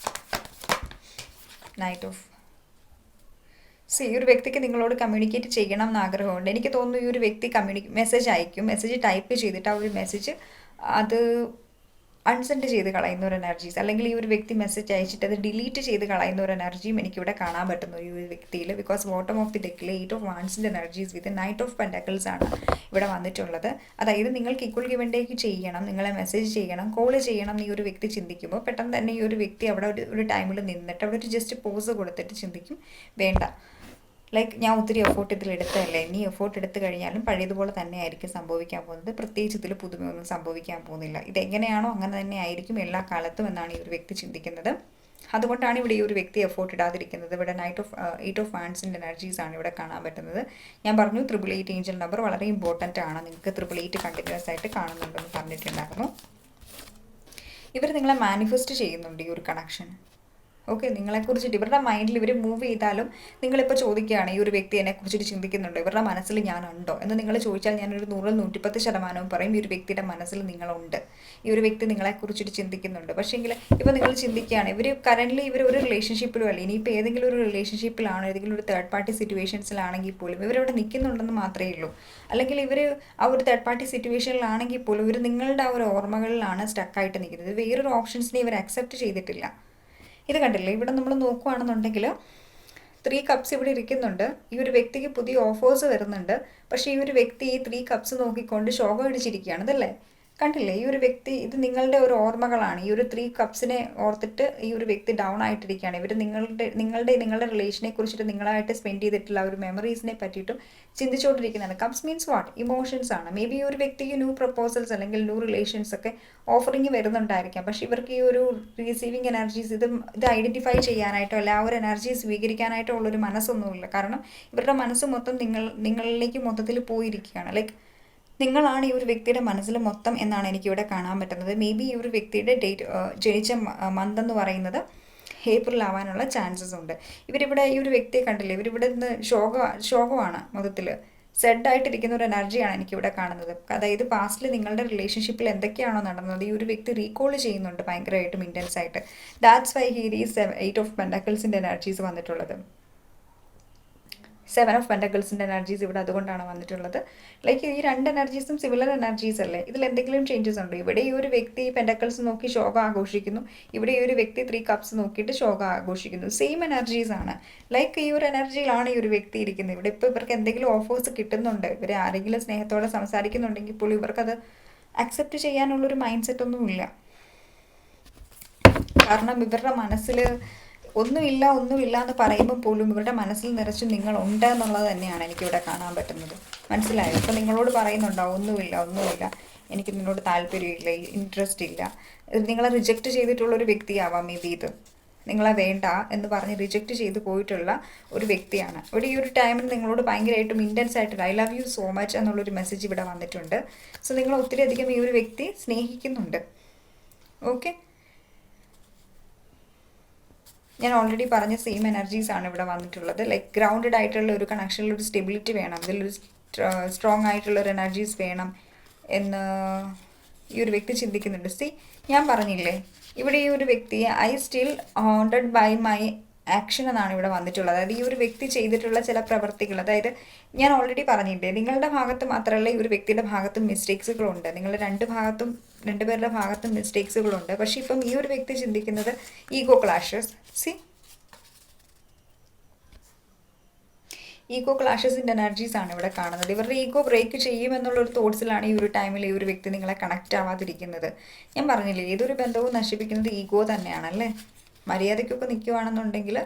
നൈറ്റ് ഓഫ് ഈ ഒരു വ്യക്തിക്ക് നിങ്ങളോട് കമ്മ്യൂണിക്കേറ്റ് ചെയ്യണം എന്ന് ആഗ്രഹമുണ്ട്. എനിക്ക് തോന്നുന്നു ഈ ഒരു വ്യക്തി മെസ്സേജ് അയക്കും, മെസ്സേജ് ടൈപ്പ് ചെയ്തിട്ട് ആ ഒരു മെസ്സേജ് അത് അൺസെൻഡ് ചെയ്ത് കളയുന്ന ഒരു എനർജീസ്, അല്ലെങ്കിൽ ഈ ഒരു വ്യക്തി മെസ്സേജ് അയച്ചിട്ട് അത് ഡിലീറ്റ് ചെയ്ത് കളയുന്ന ഒരു എനർജിയും എനിക്കിവിടെ കാണാൻ പറ്റുന്നു ഈ ഒരു വ്യക്തിയിൽ. ബിക്കോസ് ബോട്ടം ഓഫ് ദി ഡെക്കിൽ 8 ഓഫ് വാൻസിൻ്റെ energies with knight of pentacles ആണ് ഇവിടെ വന്നിട്ടുള്ളത്. അതായത് നിങ്ങൾക്ക് ഈക്വൽ ഗിവ് ആൻഡ് ടേക്ക് ചെയ്യണം, നിങ്ങളെ മെസ്സേജ് ചെയ്യണം, കോൾ ചെയ്യണം എന്ന് ഈ ഒരു വ്യക്തി ചിന്തിക്കുമ്പോൾ പെട്ടെന്ന് തന്നെ ഈ ഒരു വ്യക്തി അവിടെ ഒരു ടൈമിൽ നിന്നിട്ട് അവിടെ ഒരു ജസ്റ്റ് പോസ് കൊടുത്തിട്ട് ചിന്തിക്കും, വേണ്ട, ലൈക്ക് ഞാൻ ഒത്തിരി എഫോർട്ട് ഇതിലെടുത്തതല്ലേ, ഇനി എഫോർട്ട് എടുത്തു കഴിഞ്ഞാലും പഴയതുപോലെ തന്നെ ആയിരിക്കും സംഭവിക്കാൻ പോകുന്നത്, പ്രത്യേകിച്ച് ഇതിൽ പുതുമയൊന്നും സംഭവിക്കാൻ പോകുന്നില്ല, ഇതെങ്ങനെയാണോ അങ്ങനെ തന്നെ ആയിരിക്കും എല്ലാ കാലത്തും എന്നാണ് ഈ ഒരു വ്യക്തി ചിന്തിക്കുന്നത്. അതുകൊണ്ടാണ് ഇവിടെ ഈ ഒരു വ്യക്തി എഫോർട്ട് ഇടാതിരിക്കുന്നത്. ഇവിടെ 8 ഓഫ് വാൻസിൻ്റെ എനർജീസ് ആണ് ഇവിടെ കാണാൻ പറ്റുന്നത്. ഞാൻ പറഞ്ഞു 888 ഏഞ്ചൽ നമ്പർ വളരെ ഇമ്പോർട്ടൻ്റ് ആണ്, നിങ്ങൾക്ക് 888 കണ്ടിന്യൂസ് ആയിട്ട് കാണുന്നുണ്ടെന്ന് പറഞ്ഞിട്ടുണ്ടായിരുന്നു. ഇവർ നിങ്ങളെ മാനിഫെസ്റ്റ് ചെയ്യുന്നുണ്ട് ഈ ഒരു കണക്ഷൻ. ഓക്കെ, നിങ്ങളെക്കുറിച്ചിട്ട് ഇവരുടെ മൈൻഡിൽ ഇവർ മൂവ് ചെയ്താലും നിങ്ങളിപ്പോൾ ചോദിക്കുകയാണ് ഈ ഒരു വ്യക്തി എന്നെക്കുറിച്ചിട്ട് ചിന്തിക്കുന്നുണ്ടോ, ഇവരുടെ മനസ്സിൽ ഞാനുണ്ടോ എന്ന് നിങ്ങൾ ചോദിച്ചാൽ ഞാനൊരു 100-110% പറയും ഈ ഒരു വ്യക്തിയുടെ മനസ്സിൽ നിങ്ങളുണ്ട്, ഈ ഒരു വ്യക്തി നിങ്ങളെക്കുറിച്ചിട്ട് ചിന്തിക്കുന്നുണ്ട്. പക്ഷേങ്കിൽ ഇപ്പോൾ നിങ്ങൾ ചിന്തിക്കുകയാണ് ഇവർ കറൻ്റ്ലി ഇവർ ഒരു റിലേഷൻഷിപ്പിലും അല്ല, ഇനിയിപ്പോൾ ഏതെങ്കിലും ഒരു റിലേഷൻഷിപ്പിലാണോ ഏതെങ്കിലും ഒരു തേർഡ് പാർട്ടി സിറ്റുവേഷൻസിലാണെങ്കിൽ പോലും ഇവരവിടെ നിൽക്കുന്നുണ്ടെന്ന് മാത്രമേ ഉള്ളൂ. അല്ലെങ്കിൽ ഇവർ ആ ഒരു തേർഡ് പാർട്ടി സിറ്റുവേഷനിലാണെങ്കിൽ പോലും ഇവർ നിങ്ങളുടെ ആ ഒരു ഓർമ്മകളിലാണ് സ്റ്റക്കായിട്ട് നിൽക്കുന്നത്. വേറൊരു ഓപ്ഷൻസിനെ ഇവർ അക്സെപ്റ്റ് ചെയ്തിട്ടില്ല. ഇത് കണ്ടില്ലേ, ഇവിടെ നമ്മൾ നോക്കുകയാണെന്നുണ്ടെങ്കിൽ 3 കപ്സ് ഇവിടെ ഇരിക്കുന്നുണ്ട്. ഈ ഒരു വ്യക്തിക്ക് പുതിയ ഓഫേഴ്സ് വരുന്നുണ്ട്. പക്ഷേ ഈ ഒരു വ്യക്തി ഈ 3 കപ്സ് നോക്കിക്കൊണ്ട് ശോകം അടിച്ചിരിക്കുകയാണ്. ഇതല്ലേ, കണ്ടില്ലേ, ഈ ഒരു വ്യക്തി ഇത് നിങ്ങളുടെ ഒരു ഓർമ്മകളാണ്. ഈ ഒരു 3 കപ്സിനെ ഓർത്തിട്ട് ഈ ഒരു വ്യക്തി ഡൗൺ ആയിട്ടിരിക്കുകയാണ്. ഇവർ നിങ്ങളുടെ റിലേഷനെ കുറിച്ചിട്ട് നിങ്ങളായിട്ട് സ്പെൻഡ് ചെയ്തിട്ടുള്ള ഒരു മെമ്മറീസിനെ പറ്റിയിട്ടും ചിന്തിച്ചുകൊണ്ടിരിക്കുന്നതാണ്. കപ്സ് മീൻസ് വാട്ട്, ഇമോഷൻസ് ആണ്. മേ ബി ഈ ഒരു വ്യക്തിക്ക് ന്യൂ പ്രപ്പോസൽസ് അല്ലെങ്കിൽ ന്യൂ റിലേഷൻസ് ഒക്കെ ഓഫറിങ് വരുന്നുണ്ടായിരിക്കാം. പക്ഷേ ഇവർക്ക് ഈ ഒരു റിസീവിങ് എനർജീസ് ഇത് ഐഡൻറ്റിഫൈ ചെയ്യാനായിട്ടോ അല്ല ആ ഒരു എനർജി സ്വീകരിക്കാനായിട്ടോ ഉള്ളൊരു മനസ്സൊന്നുമില്ല. കാരണം ഇവരുടെ മനസ്സ് മൊത്തം നിങ്ങളിലേക്ക് മൊത്തത്തിൽ പോയിരിക്കുകയാണ്. ലൈക്ക് നിങ്ങളാണ് ഈ ഒരു വ്യക്തിയുടെ മനസ്സിൽ മൊത്തം എന്നാണ് എനിക്കിവിടെ കാണാൻ പറ്റുന്നത്. മേ ബി ഈ ഒരു വ്യക്തിയുടെ ജനിച്ച മന്ത് എന്ന് പറയുന്നത് ഏപ്രിൽ ആവാനുള്ള ചാൻസസ് ഉണ്ട്. ഇവരിവിടെ ഈ ഒരു വ്യക്തിയെ കണ്ടില്ലേ, ഇവരിവിടെ നിന്ന് ശോകമാണ് മൊത്തത്തിൽ. സെഡായിട്ടിരിക്കുന്ന ഒരു എനർജിയാണ് എനിക്കിവിടെ കാണുന്നത്. അതായത് പാസ്റ്റിൽ നിങ്ങളുടെ റിലേഷൻഷിപ്പിൽ എന്തൊക്കെയാണോ നടന്നത് ഈ ഒരു വ്യക്തി റീകോൾ ചെയ്യുന്നുണ്ട് ഭയങ്കരമായിട്ടും ഇൻറ്റൻസ് ആയിട്ട്. That's why he is 8 of പെൻഡക്കിൾസിൻ്റെ എനർജീസ് വന്നിട്ടുള്ളത്. 7 ഓഫ് പെൻഡക്കിൾസിൻ്റെ എനർജീസ് ഇവിടെ അതുകൊണ്ടാണ് വന്നിട്ടുള്ളത്. ലൈക്ക് ഈ 2 എനർജീസും സിമിലർ എനർജീസ് അല്ലേ, ഇതിൽ എന്തെങ്കിലും ചേഞ്ചസ് ഉണ്ടോ? ഇവിടെ ഈ ഒരു വ്യക്തി പെൻഡക്കിൾസ് നോക്കി ശോകം ആഘോഷിക്കുന്നു, ഇവിടെ ഈ ഒരു വ്യക്തി 3 കപ്സ് നോക്കിയിട്ട് ശോകം ആഘോഷിക്കുന്നു. സെയിം എനർജീസ് ആണ്. ലൈക്ക് ഈ ഒരു എനർജിയിലാണ് ഈ ഒരു വ്യക്തി ഇരിക്കുന്നത്. ഇവിടെ ഇപ്പോൾ ഇവർക്ക് എന്തെങ്കിലും ഓഫേഴ്സ് കിട്ടുന്നുണ്ട്, ഇവർ ആരെങ്കിലും സ്നേഹത്തോടെ സംസാരിക്കുന്നുണ്ടെങ്കിൽ പോലും ഇവർക്കത് അക്സെപ്റ്റ് ചെയ്യാനുള്ളൊരു മൈൻഡ് സെറ്റ് ഒന്നുമില്ല. കാരണം ഇവരുടെ മനസ്സിൽ ഒന്നുമില്ല എന്ന് പറയുമ്പോൾ പോലും ഇവരുടെ മനസ്സിൽ നിറച്ച് നിങ്ങളുണ്ട് എന്നുള്ളത് തന്നെയാണ് എനിക്കിവിടെ കാണാൻ പറ്റുന്നത്. മനസ്സിലായോ? ഇപ്പോൾ നിങ്ങളോട് പറയുന്നുണ്ടോ ഒന്നുമില്ല, എനിക്ക് നിന്നോട് താല്പര്യമില്ല, ഇൻട്രസ്റ്റ് ഇല്ല. നിങ്ങളെ റിജക്റ്റ് ചെയ്തിട്ടുള്ളൊരു വ്യക്തിയാവാം മേ ബി ഇത്. നിങ്ങളെ വേണ്ട എന്ന് പറഞ്ഞ് റിജക്റ്റ് ചെയ്ത് പോയിട്ടുള്ള ഒരു വ്യക്തിയാണ്. ഇവിടെ ഈ ഒരു ടൈമിൽ നിങ്ങളോട് ഭയങ്കരമായിട്ടും ഇൻറ്റൻസ് ആയിട്ട് I love you so much എന്നുള്ളൊരു മെസ്സേജ് ഇവിടെ വന്നിട്ടുണ്ട്. സോ നിങ്ങൾ ഒത്തിരി അധികം ഈ ഒരു വ്യക്തി സ്നേഹിക്കുന്നുണ്ട്. ഓക്കെ, ഞാൻ ഓൾറെഡി പറഞ്ഞ സെയിം എനർജീസ് ആണ് ഇവിടെ വന്നിട്ടുള്ളത്. ലൈക്ക് ഗ്രൗണ്ടഡ് ആയിട്ടുള്ള ഒരു കണക്ഷനിൽ ഒരു സ്റ്റെബിലിറ്റി വേണം, ഇതിലൊരു സ്ട്രോങ് ആയിട്ടുള്ള ഒരു എനർജീസ് വേണം എന്ന് ഈ ഒരു വ്യക്തി ചിന്തിക്കുന്നുണ്ട്. ഞാൻ പറഞ്ഞില്ലേ ഇവിടെ ഈ ഒരു വ്യക്തിയെ I still haunted by my action എന്നാണ് ഇവിടെ വന്നിട്ടുള്ളത്. അതായത് ഈ ഒരു വ്യക്തി ചെയ്തിട്ടുള്ള ചില പ്രവർത്തികൾ, അതായത് ഞാൻ ഓൾറെഡി പറഞ്ഞില്ലേ നിങ്ങളുടെ ഭാഗത്ത് മാത്രമല്ല ഈ ഒരു വ്യക്തിയുടെ ഭാഗത്തും മിസ്റ്റേക്സുകളുണ്ട്. നിങ്ങളുടെ രണ്ടുപേരുടെ ഭാഗത്തും മിസ്റ്റേക്സുകളുണ്ട്. പക്ഷെ ഇപ്പം ഈ ഒരു വ്യക്തി ചിന്തിക്കുന്നത് ഈഗോ ക്ലാഷസ്. ഈഗോ ക്ലാഷസിൻ്റെ എനർജീസ് ആണ് ഇവിടെ കാണുന്നത്. ഇവരുടെ ഈഗോ ബ്രേക്ക് ചെയ്യുമെന്നുള്ളൊരു തോട്ട്സിലാണ് ഈ ഒരു ടൈമിൽ ഈ ഒരു വ്യക്തി നിങ്ങളെ കണക്റ്റ് ആവാതിരിക്കുന്നത്. ഞാൻ പറഞ്ഞില്ലേ ഏതൊരു ബന്ധവും നശിപ്പിക്കുന്നത് ഈഗോ തന്നെയാണല്ലേ. മര്യാദയ്ക്കൊക്കെ നിൽക്കുകയാണെന്നുണ്ടെങ്കിൽ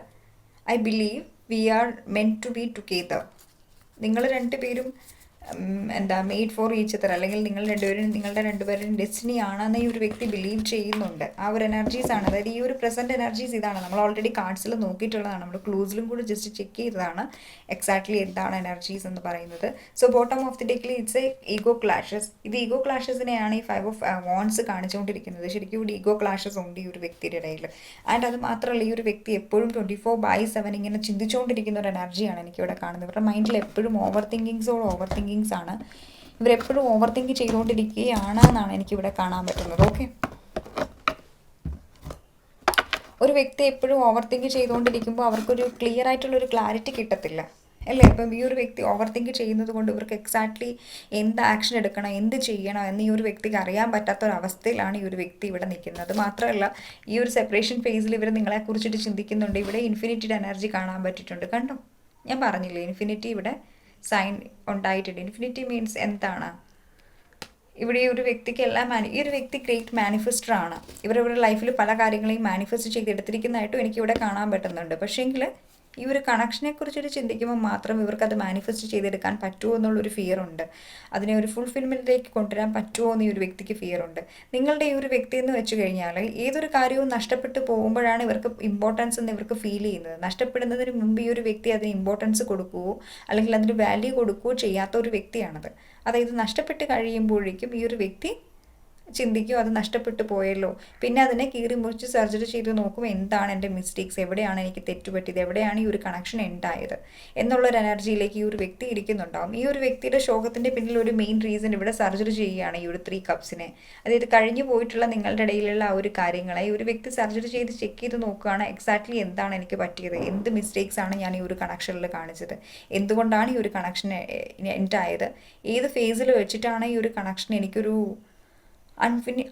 I believe we are meant to be together. നിങ്ങൾ രണ്ടുപേരും മെയ്ഡ് ഫോർ ഈച്ച് അതർ, അല്ലെങ്കിൽ നിങ്ങളുടെ രണ്ടുപേരും ഡെസ്റ്റിനി ആണെന്ന് ഈ ഒരു വ്യക്തി ബിലീവ് ചെയ്യുന്നുണ്ട്. ആ ഒരു എനർജീസാണ്, അതായത് ഈ ഒരു പ്രസൻറ്റ് എനർജീസ് ഇതാണ്. നമ്മൾ ഓൾറെഡി കാർഡ്സിൽ നോക്കിയിട്ടുള്ളതാണ്, നമ്മൾ ക്ലൂസിലും കൂടി ജസ്റ്റ് ചെക്ക് ചെയ്തതാണ് എക്സാക്ട്ലി എന്താണ് എനർജീസ് എന്ന് പറയുന്നത്. സോ ബോട്ടം ഓഫ് ദി ഡെക്കിൽ ഇറ്റ്സ് എ ഈഗോ ക്ലാഷസ്. ഇത് ഈഗോ ക്ലാഷസിനെയാണ് ഈ 5 ഓഫ് വാൻഡ്സ് കാണിച്ചുകൊണ്ടിരിക്കുന്നത്. ശരിക്കും ഇവിടെ ഈഗോ ക്ലാഷസ് ഉണ്ട് ഈ ഒരു വ്യക്തിയുടെ ഇടയിൽ. ആൻഡ് അത് മാത്രമല്ല ഈ ഒരു വ്യക്തി എപ്പോഴും 24/7 ഇങ്ങനെ ചിന്തിച്ചുകൊണ്ടിരിക്കുന്ന ഒരു എനർജിയാണ് എനിക്കിവിടെ കാണുന്നത്. ഇവരുടെ മൈൻഡിൽ എപ്പോഴും ഓവർ തിങ്കിങ്സ് ആണ്. ഇവരെപ്പോഴും ഓവർ തിങ്ക് ചെയ്തുകൊണ്ടിരിക്കുകയാണ് എന്നാണ് എനിക്കിവിടെ കാണാൻ പറ്റുന്നത്. ഓക്കെ, ഒരു വ്യക്തി എപ്പോഴും ഓവർ തിങ്ക് ചെയ്തുകൊണ്ടിരിക്കുമ്പോൾ അവർക്കൊരു ക്ലിയർ ആയിട്ടുള്ളൊരു ക്ലാരിറ്റി കിട്ടത്തില്ല അല്ലേ. ഇപ്പം ഈ ഒരു വ്യക്തി ഓവർ തിങ്ക് ചെയ്യുന്നത് കൊണ്ട് ഇവർക്ക് എക്സാക്ട്ലി എന്ത് ആക്ഷൻ എടുക്കണം, എന്ത് ചെയ്യണം എന്ന് ഈ ഒരു വ്യക്തിക്ക് അറിയാൻ പറ്റാത്തൊരവസ്ഥയിലാണ് ഈ ഒരു വ്യക്തി ഇവിടെ നിൽക്കുന്നത്. മാത്രമല്ല ഈ ഒരു സെപ്പറേഷൻ ഫേസിൽ ഇവർ നിങ്ങളെക്കുറിച്ചിട്ട് ചിന്തിക്കുന്നുണ്ട്. ഇവിടെ ഇൻഫിനിറ്റിയുടെ എനർജി കാണാൻ പറ്റിയിട്ടുണ്ട്. കണ്ടോ, ഞാൻ പറഞ്ഞില്ലേ ഇൻഫിനിറ്റി ഇവിടെ സൈൻ ഉണ്ടായിട്ടുണ്ട്. ഇൻഫിനിറ്റി മീൻസ് എന്താണ്? ഇവിടെ ഈ ഒരു വ്യക്തിക്ക് ഈ ഒരു വ്യക്തി ഗ്രേറ്റ് മാനിഫെസ്റ്റർ ആണ്. ഇവരുടെ ലൈഫിൽ പല കാര്യങ്ങളെയും മാനിഫെസ്റ്റ് ചെയ്തെടുത്തിരിക്കുന്നതായിട്ടും എനിക്കിവിടെ കാണാൻ പറ്റുന്നുണ്ട്. പക്ഷേങ്കിൽ ഈ ഒരു കണക്ഷനെ കുറിച്ചൊരു ചിന്തിക്കുമ്പോൾ മാത്രം ഇവർക്കത് മാനിഫെസ്റ്റ് ചെയ്തെടുക്കാൻ പറ്റുമോ എന്നുള്ളൊരു ഫിയർ ഉണ്ട്. അതിനെ ഒരു ഫുൾഫിൽമെൻറ്റിലേക്ക് കൊണ്ടുവരാൻ പറ്റുമോ എന്ന് ഈ ഒരു വ്യക്തിക്ക് ഫിയർ ഉണ്ട്. നിങ്ങളുടെ ഈ ഒരു വ്യക്തി എന്ന് വെച്ച് കഴിഞ്ഞാൽ ഏതൊരു കാര്യവും നഷ്ടപ്പെട്ടു പോകുമ്പോഴാണ് ഇവർക്ക് ഇമ്പോർട്ടൻസ് എന്ന് ഇവർക്ക് ഫീൽ ചെയ്യുന്നത്. നഷ്ടപ്പെടുന്നതിന് മുമ്പ് ഈ ഒരു വ്യക്തി അതിന് ഇമ്പോർട്ടൻസ് കൊടുക്കുകയോ അല്ലെങ്കിൽ അതിന് വാല്യൂ കൊടുക്കുകയോ ചെയ്യാത്ത ഒരു വ്യക്തിയാണത്. അതായത് നഷ്ടപ്പെട്ട് കഴിയുമ്പോഴേക്കും ഈ ഒരു വ്യക്തി ചിന്തിക്കും അത് നഷ്ടപ്പെട്ടു പോയല്ലോ. പിന്നെ അതിനെ കീറി മുറിച്ച് സർജറി ചെയ്ത് നോക്കും എന്താണ് എൻ്റെ മിസ്റ്റേക്സ്, എവിടെയാണ് എനിക്ക് തെറ്റുപറ്റിയത്, എവിടെയാണ് ഈ ഒരു കണക്ഷൻ ഉണ്ടായത് എന്നുള്ളൊരു എനർജിയിലേക്ക് ഈ ഒരു വ്യക്തി ഇരിക്കുന്നുണ്ടാവും. ഈ ഒരു വ്യക്തിയുടെ ശോകത്തിൻ്റെ പിന്നിൽ ഒരു മെയിൻ റീസൺ ഇവിടെ സർജറി ചെയ്യുകയാണ് ഈ ഒരു 3 കപ്സിനെ. അതായത് കഴിഞ്ഞു പോയിട്ടുള്ള നിങ്ങളുടെ ഇടയിലുള്ള ആ ഒരു കാര്യങ്ങളെ ഈ ഒരു വ്യക്തി സർജറി ചെയ്ത് ചെക്ക് ചെയ്ത് നോക്കുകയാണ് എക്സാക്ട്ലി എന്താണ് എനിക്ക് പറ്റിയത്, എന്ത് മിസ്റ്റേക്സ് ആണ് ഞാൻ ഈ ഒരു കണക്ഷനിൽ കാണിച്ചത്, എന്തുകൊണ്ടാണ് ഈ ഒരു കണക്ഷൻ എൻഡ് ആയത്, ഏത് ഫേസിൽ വെച്ചിട്ടാണ് ഈ ഒരു കണക്ഷൻ എനിക്കൊരു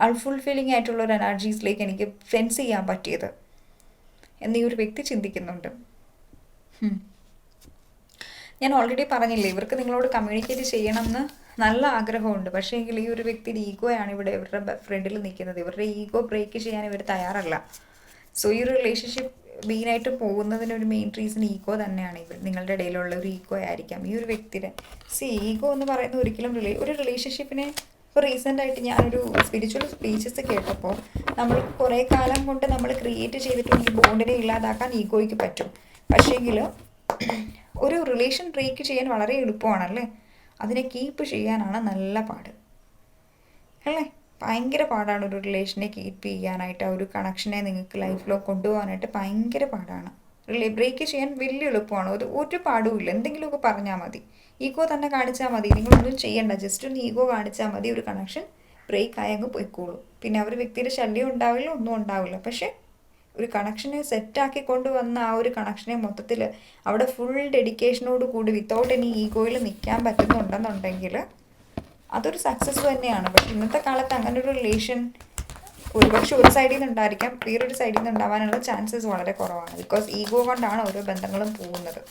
അൺഫുൾഫില്ലിംഗ് ആയിട്ടുള്ള ഒരു എനർജീസിലേക്ക് എനിക്ക് സെൻസ് ചെയ്യാൻ പറ്റിയത് എന്ന് ഈ ഒരു വ്യക്തി ചിന്തിക്കുന്നുണ്ട്. ഞാൻ ഓൾറെഡി പറഞ്ഞില്ലേ, ഇവർക്ക് നിങ്ങളോട് കമ്മ്യൂണിക്കേറ്റ് ചെയ്യണമെന്ന് നല്ല ആഗ്രഹമുണ്ട്. പക്ഷേ എങ്കിൽ ഈ ഒരു വ്യക്തിയുടെ ഈഗോയാണ് ഇവിടെ ഇവരുടെ ഫ്രണ്ടിൽ നിൽക്കുന്നത്. ഇവരുടെ ഈഗോ ബ്രേക്ക് ചെയ്യാൻ ഇവർ തയ്യാറല്ല. സോ ഈ ഒരു റിലേഷൻഷിപ്പ് ബീനായിട്ട് പോകുന്നതിനൊരു മെയിൻ റീസൺ ഈഗോ തന്നെയാണ്. ഇവർ നിങ്ങളുടെ ഇടയിലുള്ള ഒരു ഈഗോ ആയിരിക്കാം ഈ ഒരു വ്യക്തിയുടെ. ഈഗോ എന്ന് പറയുന്നത് ഒരിക്കലും ഒരു റിലേഷൻഷിപ്പിനെ ഇപ്പോൾ റീസെൻ്റായിട്ട് ഞാനൊരു സ്പിരിച്വൽ സ്പീച്ചസ് കേട്ടപ്പോൾ നമ്മൾക്ക് കുറേ കാലം കൊണ്ട് നമ്മൾ ക്രിയേറ്റ് ചെയ്തിട്ടുള്ള ഈ ബോണ്ടിനെ ഇല്ലാതാക്കാൻ ഈഗോയ്ക്ക് പറ്റും. പക്ഷേങ്കിൽ ഒരു റിലേഷൻ ബ്രേക്ക് ചെയ്യാൻ വളരെ എളുപ്പമാണല്ലേ, അതിനെ കീപ്പ് ചെയ്യാനാണ് നല്ല പാട് അല്ലേ. ഭയങ്കര പാടാണ് ഒരു റിലേഷനെ കീപ്പ് ചെയ്യാനായിട്ട്, ആ ഒരു കണക്ഷനെ നിങ്ങൾക്ക് ലൈഫിലോ കൊണ്ടുപോകാനായിട്ട് ഭയങ്കര പാടാണ്. ബ്രേക്ക് ചെയ്യാൻ വലിയ എളുപ്പമാണ്, ഒരു പാടുമില്ല. എന്തെങ്കിലുമൊക്കെ പറഞ്ഞാൽ മതി, ഈഗോ തന്നെ കാണിച്ചാൽ മതി, നിങ്ങളൊന്നും ചെയ്യണ്ട, ജസ്റ്റ് ഒന്ന് ഈഗോ കാണിച്ചാൽ മതി, ഒരു കണക്ഷൻ ബ്രേക്ക് ആയി അങ്ങ് പോയിക്കോളൂ. പിന്നെ അവർ വ്യക്തിയുടെ ശല്യം ഉണ്ടാവില്ല, ഒന്നും ഉണ്ടാവില്ല. പക്ഷേ ഒരു കണക്ഷനെ സെറ്റാക്കി കൊണ്ടുവന്ന ആ ഒരു കണക്ഷനെ മൊത്തത്തിൽ അവിടെ ഫുൾ ഡെഡിക്കേഷനോട് കൂടി വിത്തൗട്ട് എനി ഈഗോയിൽ നിൽക്കാൻ പറ്റുന്നുണ്ടെന്നുണ്ടെങ്കിൽ അതൊരു സക്സസ് തന്നെയാണ്. പക്ഷെ ഇന്നത്തെ കാലത്ത് അങ്ങനെ ഒരു റിലേഷൻ ഒരുപക്ഷെ ഒരു സൈഡിൽ നിന്ന് ഉണ്ടായിരിക്കാം, വേറൊരു സൈഡിൽ നിന്ന് ഉണ്ടാവാനുള്ള ചാൻസസ് വളരെ കുറവാണ്. ബിക്കോസ് ഈഗോ കൊണ്ടാണ് ഓരോ ബന്ധങ്ങളും പോകുന്നത്.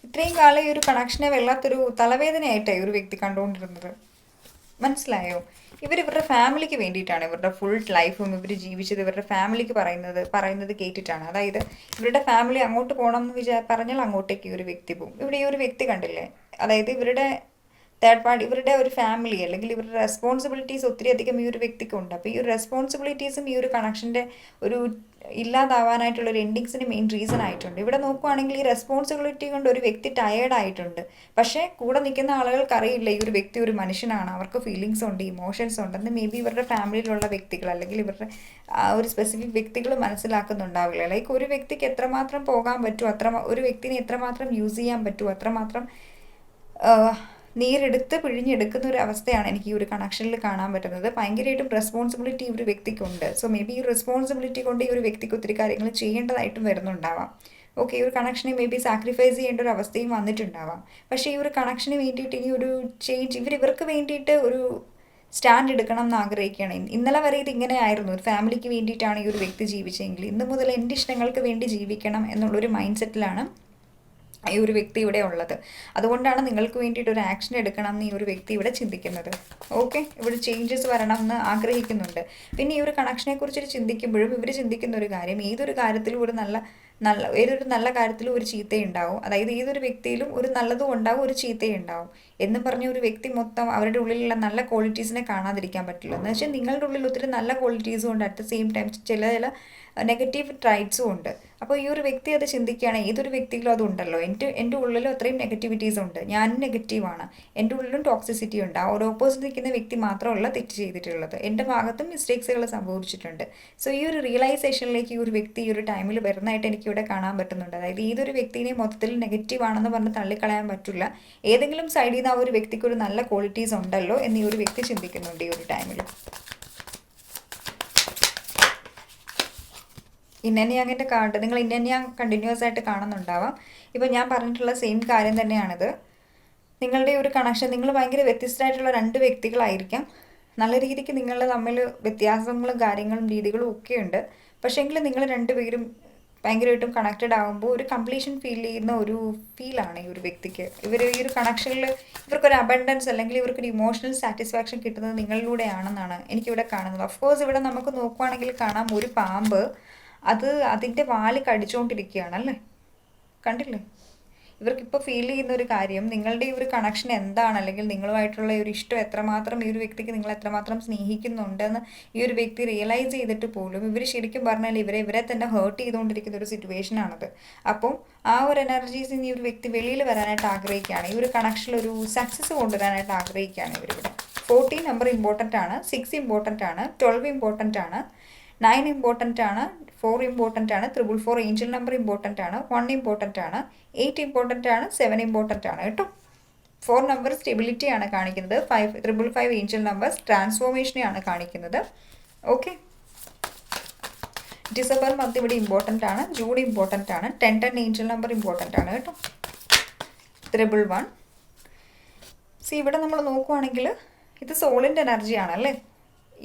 ഇത്രയും കാലം ഈ ഒരു കണക്ഷനെ വല്ലാത്തൊരു തലവേദനയായിട്ടാണ് ഈ ഒരു വ്യക്തി കണ്ടുകൊണ്ടിരുന്നത്. മനസ്സിലായോ? ഇവരുടെ ഫാമിലിക്ക് വേണ്ടിയിട്ടാണ് ഇവരുടെ ഫുൾ ലൈഫും ഇവർ ജീവിച്ചത് ഇവരുടെ ഫാമിലിക്ക് പറയുന്നത് കേട്ടിട്ടാണ്. അതായത് ഇവരുടെ ഫാമിലി അങ്ങോട്ട് പോകണം എന്ന് പറഞ്ഞാൽ അങ്ങോട്ടേക്ക് ഈ ഒരു വ്യക്തി പോകും. ഇവിടെ ഈ ഒരു വ്യക്തി കണ്ടില്ലേ, അതായത് ഇവരുടെ തേർഡ് പാർട്ടി, ഇവരുടെ ഒരു ഫാമിലി അല്ലെങ്കിൽ ഇവരുടെ റെസ്പോൺസിബിലിറ്റീസ് ഒത്തിരി അധികം ഈ ഒരു വ്യക്തിക്കുണ്ട്. അപ്പോൾ ഈ ഒരു റെസ്പോൺസിബിലിറ്റീസും ഈ ഒരു കണക്ഷൻ്റെ ഒരു ഇല്ലാതാവാനായിട്ടുള്ള ഒരു എൻഡിങ്സിന് മെയിൻ റീസൺ ആയിട്ടുണ്ട്. ഇവിടെ നോക്കുവാണെങ്കിൽ ഈ റെസ്പോൺസിബിലിറ്റി കൊണ്ട് ഒരു വ്യക്തി ടയേർഡ് ആയിട്ടുണ്ട്. പക്ഷേ കൂടെ നിൽക്കുന്ന ആളുകൾക്ക് അറിയില്ല ഈ ഒരു വ്യക്തി ഒരു മനുഷ്യനാണ്, അവർക്ക് ഫീലിങ്സ് ഉണ്ട്, ഇമോഷൻസ് ഉണ്ടെന്ന് മേ ബി ഇവരുടെ ഫാമിലിയിലുള്ള വ്യക്തികൾ അല്ലെങ്കിൽ ഇവരുടെ ഒരു സ്പെസിഫിക് വ്യക്തികൾ മനസ്സിലാക്കുന്നുണ്ടാവില്ല. ലൈക്ക് ഒരു വ്യക്തിക്ക് എത്രമാത്രം പോകാൻ പറ്റും, ഒരു വ്യക്തിനെ എത്രമാത്രം യൂസ് ചെയ്യാൻ പറ്റും, അത്രമാത്രം നീരെടുത്ത് പിഴിഞ്ഞെടുക്കുന്ന ഒരു അവസ്ഥയാണ് എനിക്ക് ഈ ഒരു കണക്ഷനിൽ കാണാൻ പറ്റുന്നത്. ഭയങ്കരമായിട്ടും റെസ്പോൺസിബിലിറ്റി ഈ ഒരു വ്യക്തിക്കുണ്ട്. സോ മേ ബി ഈ റെസ്പോൺസിബിലിറ്റി കൊണ്ട് ഈ ഒരു വ്യക്തിക്ക് ഒത്തിരി കാര്യങ്ങൾ ചെയ്യേണ്ടതായിട്ടും വരുന്നുണ്ടാവാം. ഓക്കെ, ഈ ഒരു കണക്ഷനെ മേ ബി സാക്രിഫൈസ് ചെയ്യേണ്ട ഒരു അവസ്ഥയും വന്നിട്ടുണ്ടാവാം. പക്ഷേ ഈ ഒരു കണക്ഷന് വേണ്ടിയിട്ട് ഇനി ഒരു ചേഞ്ച് ഇവർക്ക് വേണ്ടിയിട്ട് ഒരു സ്റ്റാൻഡ് എടുക്കണം എന്ന് ആഗ്രഹിക്കുകയാണ്. ഇന്നലെ വരെ ഇത് ഇങ്ങനെയായിരുന്നു, ഒരു ഫാമിലിക്ക് വേണ്ടിയിട്ടാണ് ഈ ഒരു വ്യക്തി ജീവിച്ചെങ്കിൽ ഇന്ന് മുതൽ എൻ്റെ ഇഷ്ടങ്ങൾക്ക് വേണ്ടി ജീവിക്കണം എന്നുള്ളൊരു മൈൻഡ് സെറ്റിലാണ് ഈ ഒരു വ്യക്തി ഇവിടെ ഉള്ളത്. അതുകൊണ്ടാണ് നിങ്ങൾക്ക് വേണ്ടിയിട്ട് ഒരു ആക്ഷൻ എടുക്കണം എന്ന് ഈ ഒരു വ്യക്തി ഇവിടെ ചിന്തിക്കുന്നത്. ഓക്കെ, ഇവിടെ ചേഞ്ചസ് വരണം എന്ന് ആഗ്രഹിക്കുന്നുണ്ട്. പിന്നെ ഈ ഒരു കണക്ഷനെ കുറിച്ചിട്ട് ചിന്തിക്കുമ്പോഴും ഇവർ ചിന്തിക്കുന്ന ഒരു കാര്യം, ഏതൊരു കാര്യത്തിലും ഏതൊരു നല്ല കാര്യത്തിലും ഒരു ചീത്തയുണ്ടാവും. അതായത് ഏതൊരു വ്യക്തിയിലും ഒരു നല്ലതും ഉണ്ടാവും, ഒരു ചീത്തയും ഉണ്ടാവും എന്ന് പറഞ്ഞ ഒരു വ്യക്തി മൊത്തം അവരുടെ ഉള്ളിലുള്ള നല്ല ക്വാളിറ്റീസിനെ കാണാതിരിക്കാൻ പറ്റില്ല. എന്ന് വെച്ചാൽ നിങ്ങളുടെ ഉള്ളിൽ ഒത്തിരി നല്ല ക്വാളിറ്റീസും ഉണ്ട്, അറ്റ് ദ സെയിം ടൈം ചില നെഗറ്റീവ് ട്രൈറ്റ്സും ഉണ്ട്. അപ്പോൾ ഈ ഒരു വ്യക്തി അത് ചിന്തിക്കുകയാണ്, ഏതൊരു വ്യക്തിയിലും അതുണ്ടല്ലോ, എൻ്റെ ഉള്ളിലും അത്രയും നെഗറ്റിവിറ്റീസ് ഉണ്ട്, ഞാനും നെഗറ്റീവാണ്, എൻ്റെ ഉള്ളിലും ടോക്സിസിറ്റി ഉണ്ട്. ആ ഒരു ഓപ്പോസിറ്റ് നിൽക്കുന്ന വ്യക്തി മാത്രമല്ല തെറ്റ് ചെയ്തിട്ടുള്ളത്, എൻ്റെ ഭാഗത്തും മിസ്റ്റേക്സുകൾ സംഭവിച്ചിട്ടുണ്ട്. സോ ഈ ഒരു റിയലൈസേഷനിലേക്ക് ഈ ഒരു വ്യക്തി ഈ ഒരു ടൈമിൽ വരുന്നതായിട്ട് എനിക്കിവിടെ കാണാൻ പറ്റുന്നുണ്ട്. അതായത് ഏതൊരു വ്യക്തിനെ മൊത്തത്തിൽ നെഗറ്റീവ് ആണെന്ന് പറഞ്ഞ് തള്ളിക്കളയാൻ പറ്റില്ല. ഏതെങ്കിലും സൈഡിൽ നിന്ന് ആ ഒരു വ്യക്തിക്ക് ഒരു നല്ല ക്വാളിറ്റീസ് ഉണ്ടല്ലോ എന്ന് ഈ ഒരു വ്യക്തി ചിന്തിക്കുന്നുണ്ട് ഈ ഒരു ടൈമിൽ. ഇന്നനിയാങ്ങിൻ്റെ കാർഡ് നിങ്ങൾ ഇന്നനിയാങ് കണ്ടിന്യൂസ് ആയിട്ട് കാണുന്നുണ്ടാവാം. ഇപ്പം ഞാൻ പറഞ്ഞിട്ടുള്ള സെയിം കാര്യം തന്നെയാണിത്. നിങ്ങളുടെ ഒരു കണക്ഷൻ, നിങ്ങൾ ഭയങ്കര വ്യത്യസ്തമായിട്ടുള്ള രണ്ട് വ്യക്തികളായിരിക്കാം. നല്ല രീതിക്ക് നിങ്ങൾ തമ്മിൽ വ്യത്യാസങ്ങളും കാര്യങ്ങളും രീതികളും ഒക്കെ ഉണ്ട്. പക്ഷേങ്കിൽ നിങ്ങൾ രണ്ടുപേരും ഭയങ്കരമായിട്ടും കണക്റ്റഡ് ആകുമ്പോൾ ഒരു കംപ്ലീഷൻ ഫീൽ ചെയ്യുന്ന ഒരു ഫീലാണ് ഈ ഒരു വ്യക്തിക്ക്. ഈ ഒരു കണക്ഷനിൽ ഇവർക്കൊരു അബണ്ടൻസ് അല്ലെങ്കിൽ ഇവർക്കൊരു ഇമോഷണൽ സാറ്റിസ്ഫാക്ഷൻ കിട്ടുന്നത് നിങ്ങളിലൂടെയാണെന്നാണ് എനിക്കിവിടെ കാണുന്നത്. ഓഫ്കോഴ്സ് ഇവിടെ നമുക്ക് നോക്കുവാണെങ്കിൽ കാണാം ഒരു പാമ്പ് അതിൻ്റെ വാല് കടിച്ചുകൊണ്ടിരിക്കുകയാണ് അല്ലേ, കണ്ടില്ലേ? ഇവർക്കിപ്പോൾ ഫീൽ ചെയ്യുന്ന ഒരു കാര്യം, നിങ്ങളുടെ ഈ ഒരു കണക്ഷൻ എന്താണ്, അല്ലെങ്കിൽ നിങ്ങളുമായിട്ടുള്ള ഒരു ഇഷ്ടം എത്രമാത്രം ഈ ഒരു വ്യക്തിക്ക് നിങ്ങൾ എത്രമാത്രം സ്നേഹിക്കുന്നുണ്ടെന്ന് ഈ ഒരു വ്യക്തി റിയലൈസ് ചെയ്തിട്ട് പോലും ഇവർ ശരിക്കും പറഞ്ഞാൽ ഇവരെ തന്നെ ഹേർട്ട് ചെയ്തുകൊണ്ടിരിക്കുന്ന ഒരു സിറ്റുവേഷനാണത്. അപ്പം ആ ഒരു എനർജീസിൽ നിന്ന് ഈ ഒരു വ്യക്തി വെളിയിൽ വരാനായിട്ട് ആഗ്രഹിക്കുകയാണ്, ഈ ഒരു കണക്ഷനിൽ ഒരു സക്സസ് കൊണ്ടുവരാനായിട്ട് ആഗ്രഹിക്കുകയാണ് ഇവരിവിടെ. 14 നമ്പർ ഇമ്പോർട്ടൻ്റ് ആണ്, 6 ഇമ്പോർട്ടൻ്റ് ആണ്, 12 ഇമ്പോർട്ടൻ്റ് ആണ്, 9 ഇമ്പോർട്ടൻ്റ് ആണ്, 4 ഇമ്പോർട്ടൻ്റ് ആണ്, 444 ഏഞ്ചൽ നമ്പർ ഇമ്പോർട്ടൻ്റ് ആണ്, 1 ഇമ്പോർട്ടൻ്റ് ആണ്, 8 ഇമ്പോർട്ടൻ്റ് ആണ്, 7 ഇമ്പോർട്ടൻ്റ് ആണ് കേട്ടോ. 4 നമ്പർ സ്റ്റെബിലിറ്റി ആണ് കാണിക്കുന്നത്, 555 ഏഞ്ചൽ നമ്പേഴ്സ് ട്രാൻസ്ഫോർമേഷനെയാണ് കാണിക്കുന്നത്. ഓക്കെ, ഡിസംബർ മന്ത് ഇവിടെ ഇമ്പോർട്ടൻ്റ് ആണ്, ജൂൺ ഇമ്പോർട്ടൻ്റ് ആണ്, 10 ഏഞ്ചൽ നമ്പർ ഇമ്പോർട്ടൻ്റ് ആണ് കേട്ടോ. 111. സി ഇവിടെ നമ്മൾ നോക്കുവാണെങ്കിൽ ഇത് സോളിൻ്റെ എനർജി ആണല്ലേ,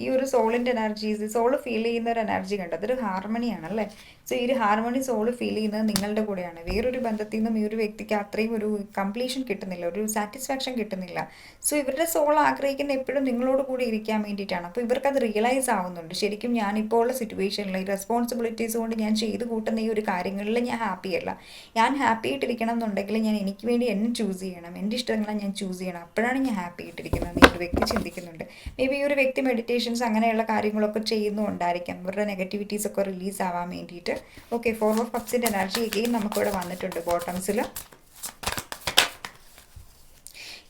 ഈ ഒരു സോളിൻ്റെ എനർജീസ്, സോള് ഫീൽ ചെയ്യുന്ന ഒരു എനർജി കണ്ടത്, അതൊരു ഹാർമണിയാണല്ലേ. സോ ഈ ഒരു ഹാർമണി സോള് ഫീൽ ചെയ്യുന്നത് നിങ്ങളുടെ കൂടെയാണ്. വേറൊരു ബന്ധത്തിൽ നിന്നും ഈ ഒരു വ്യക്തിക്ക് അത്രയും ഒരു കംപ്ലീഷൻ കിട്ടുന്നില്ല, ഒരു സാറ്റിസ്ഫാക്ഷൻ കിട്ടുന്നില്ല. സോ ഇവരുടെ സോൾ ആഗ്രഹിക്കുന്ന എപ്പോഴും നിങ്ങളോട് കൂടി ഇരിക്കാൻ വേണ്ടിയിട്ടാണ്. അപ്പോൾ ഇവർക്കത് റിയലൈസ് ആവുന്നുണ്ട്, ശരിക്കും ഞാനിപ്പോൾ ഉള്ള സിറ്റുവേഷനിൽ ഈ റെസ്പോൺസിബിലിറ്റീസ് കൊണ്ട് ഞാൻ ചെയ്ത് കൂട്ടുന്ന ഈ ഒരു കാര്യങ്ങളിൽ ഞാൻ ഹാപ്പിയല്ല. ഞാൻ ഹാപ്പി ആയിട്ടിരിക്കണം എന്നുണ്ടെങ്കിൽ ഞാൻ എനിക്ക് വേണ്ടി എന്നെ ചൂസ് ചെയ്യണം, എൻ്റെ ഇഷ്ടങ്ങളെ ഞാൻ ചൂസ് ചെയ്യണം, അപ്പോഴാണ് ഞാൻ ഹാപ്പി ആയിട്ടിരിക്കുന്നത് ഈ ഒരു വ്യക്തി ചിന്തിക്കുന്നുണ്ട്. മേ ബി ഈ ഒരു വ്യക്തി മെഡിറ്റേഷൻസ് അങ്ങനെയുള്ള കാര്യങ്ങളൊക്കെ ചെയ്യുന്നുണ്ടായിരിക്കാം, ഇവരുടെ നെഗറ്റിവിറ്റീസ് ഒക്കെ റിലീസ് ആവാൻ വേണ്ടിയിട്ട്. ഓക്കെ, 4 ഓഫ് കപ്സിൻ്റെ എനർജി എഗെയിൻ നമുക്കിവിടെ വന്നിട്ടുണ്ട് ബോട്ടംസിൽ.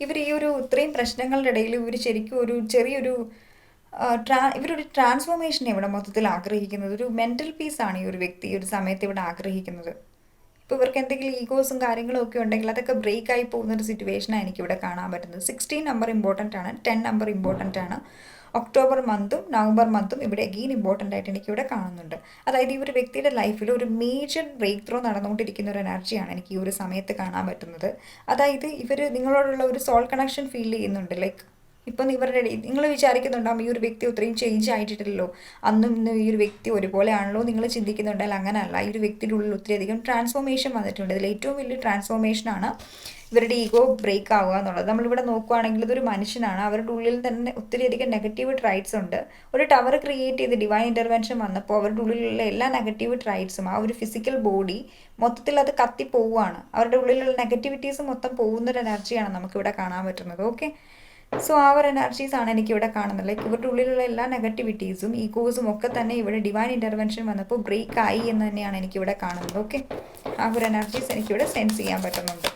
ഇവർ ഈ ഒരു ഇത്രയും പ്രശ്നങ്ങളുടെ ഇടയിൽ ഇവർ ശരിക്കും ഒരു ചെറിയൊരു ഇവരൊരു ട്രാൻസ്ഫോർമേഷൻ ഇവിടെ മൊത്തത്തിൽ ആഗ്രഹിക്കുന്നത്, ഒരു മെൻ്റൽ പീസാണ് ഈ ഒരു വ്യക്തി ഈ ഒരു സമയത്ത് ഇവിടെ ആഗ്രഹിക്കുന്നത്. ഇപ്പോൾ ഇവർക്ക് എന്തെങ്കിലും ഈഗോസും കാര്യങ്ങളും ഒക്കെ ഉണ്ടെങ്കിൽ അതൊക്കെ ബ്രേക്ക് ആയി പോകുന്നൊരു സിറ്റുവേഷനാണ് എനിക്കിവിടെ കാണാൻ പറ്റുന്നത്. 16 നമ്പർ ഇമ്പോർട്ടൻ്റ് ആണ്, 10 നമ്പർ ഇമ്പോർട്ടൻ്റ് ആണ്. ഒക്ടോബർ മന്തും നവംബർ മന്തും ഇവിടെ അഗെയിൻ ഇമ്പോർട്ടൻ്റ് ആയിട്ട് എനിക്കിവിടെ കാണുന്നുണ്ട്. അതായത് ഈ ഒരു വ്യക്തിയുടെ ലൈഫിൽ ഒരു മേജർ ബ്രേക്ക് ത്രൂ നടന്നുകൊണ്ടിരിക്കുന്ന ഒരു എനർജിയാണ് എനിക്ക് ഈ ഒരു സമയത്ത് കാണാൻ പറ്റുന്നത്. അതായത് ഇവർ നിങ്ങളോടുള്ള ഒരു സോൾ കണക്ഷൻ ഫീൽ ചെയ്യുന്നുണ്ട്. ലൈക്ക് ഇപ്പം ഇവരുടെ നിങ്ങൾ വിചാരിക്കുന്നുണ്ടാവും ഈ ഒരു വ്യക്തി ഒത്തിരിയും ചേഞ്ച് ആയിട്ടില്ലല്ലോ, അന്നും ഇന്നും ഈ ഒരു വ്യക്തി ഒരുപോലെ ആണല്ലോ നിങ്ങൾ ചിന്തിക്കുന്നുണ്ടെങ്കിൽ അങ്ങനെയല്ല. ഈ ഒരു വ്യക്തിയുടെ ഉള്ളിൽ ഒത്തിരിയധികം ട്രാൻസ്ഫോർമേഷൻ വന്നിട്ടുണ്ട്. ഇതിൽ ഏറ്റവും വലിയ ട്രാൻസ്ഫോർമേഷനാണ് ഇവരുടെ ഈഗോ ബ്രേക്ക് ആവുക എന്നുള്ളത്. നമ്മളിവിടെ നോക്കുകയാണെങ്കിൽ ഇതൊരു മനുഷ്യനാണ്, അവരുടെ ഉള്ളിൽ തന്നെ ഒത്തിരിയധികം നെഗറ്റീവ് ട്രൈറ്റ്സ് ഉണ്ട്. ഒരു ടവർ ക്രിയേറ്റ് ചെയ്ത് ഡിവൈൻ ഇൻ്റർവെൻഷൻ വന്നപ്പോൾ അവരുടെ ഉള്ളിലുള്ള എല്ലാ നെഗറ്റീവ് ട്രൈറ്റ്സും ആ ഒരു ഫിസിക്കൽ ബോഡി മൊത്തത്തിൽ അത് കത്തിപ്പോവുകയാണ്. അവരുടെ ഉള്ളിലുള്ള നെഗറ്റിവിറ്റീസ് മൊത്തം പോകുന്നൊരു എനർജിയാണ് നമുക്കിവിടെ കാണാൻ പറ്റുന്നത്. ഓക്കെ, സോ ആ ഒരു എനർജീസാണ് എനിക്കിവിടെ കാണുന്നത്. ലൈക്ക് ഇവരുടെ ഉള്ളിലുള്ള എല്ലാ നെഗറ്റിവിറ്റീസും ഈഗോസും ഒക്കെ തന്നെ ഇവിടെ ഡിവൈൻ ഇൻ്റർവെൻഷൻ വന്നപ്പോൾ ബ്രേക്ക് ആയി എന്ന് തന്നെയാണ് എനിക്കിവിടെ കാണുന്നത്. ഓക്കെ, ആ ഒരു എനർജീസ് എനിക്കിവിടെ സെൻസ് ചെയ്യാൻ പറ്റുന്നുണ്ട്.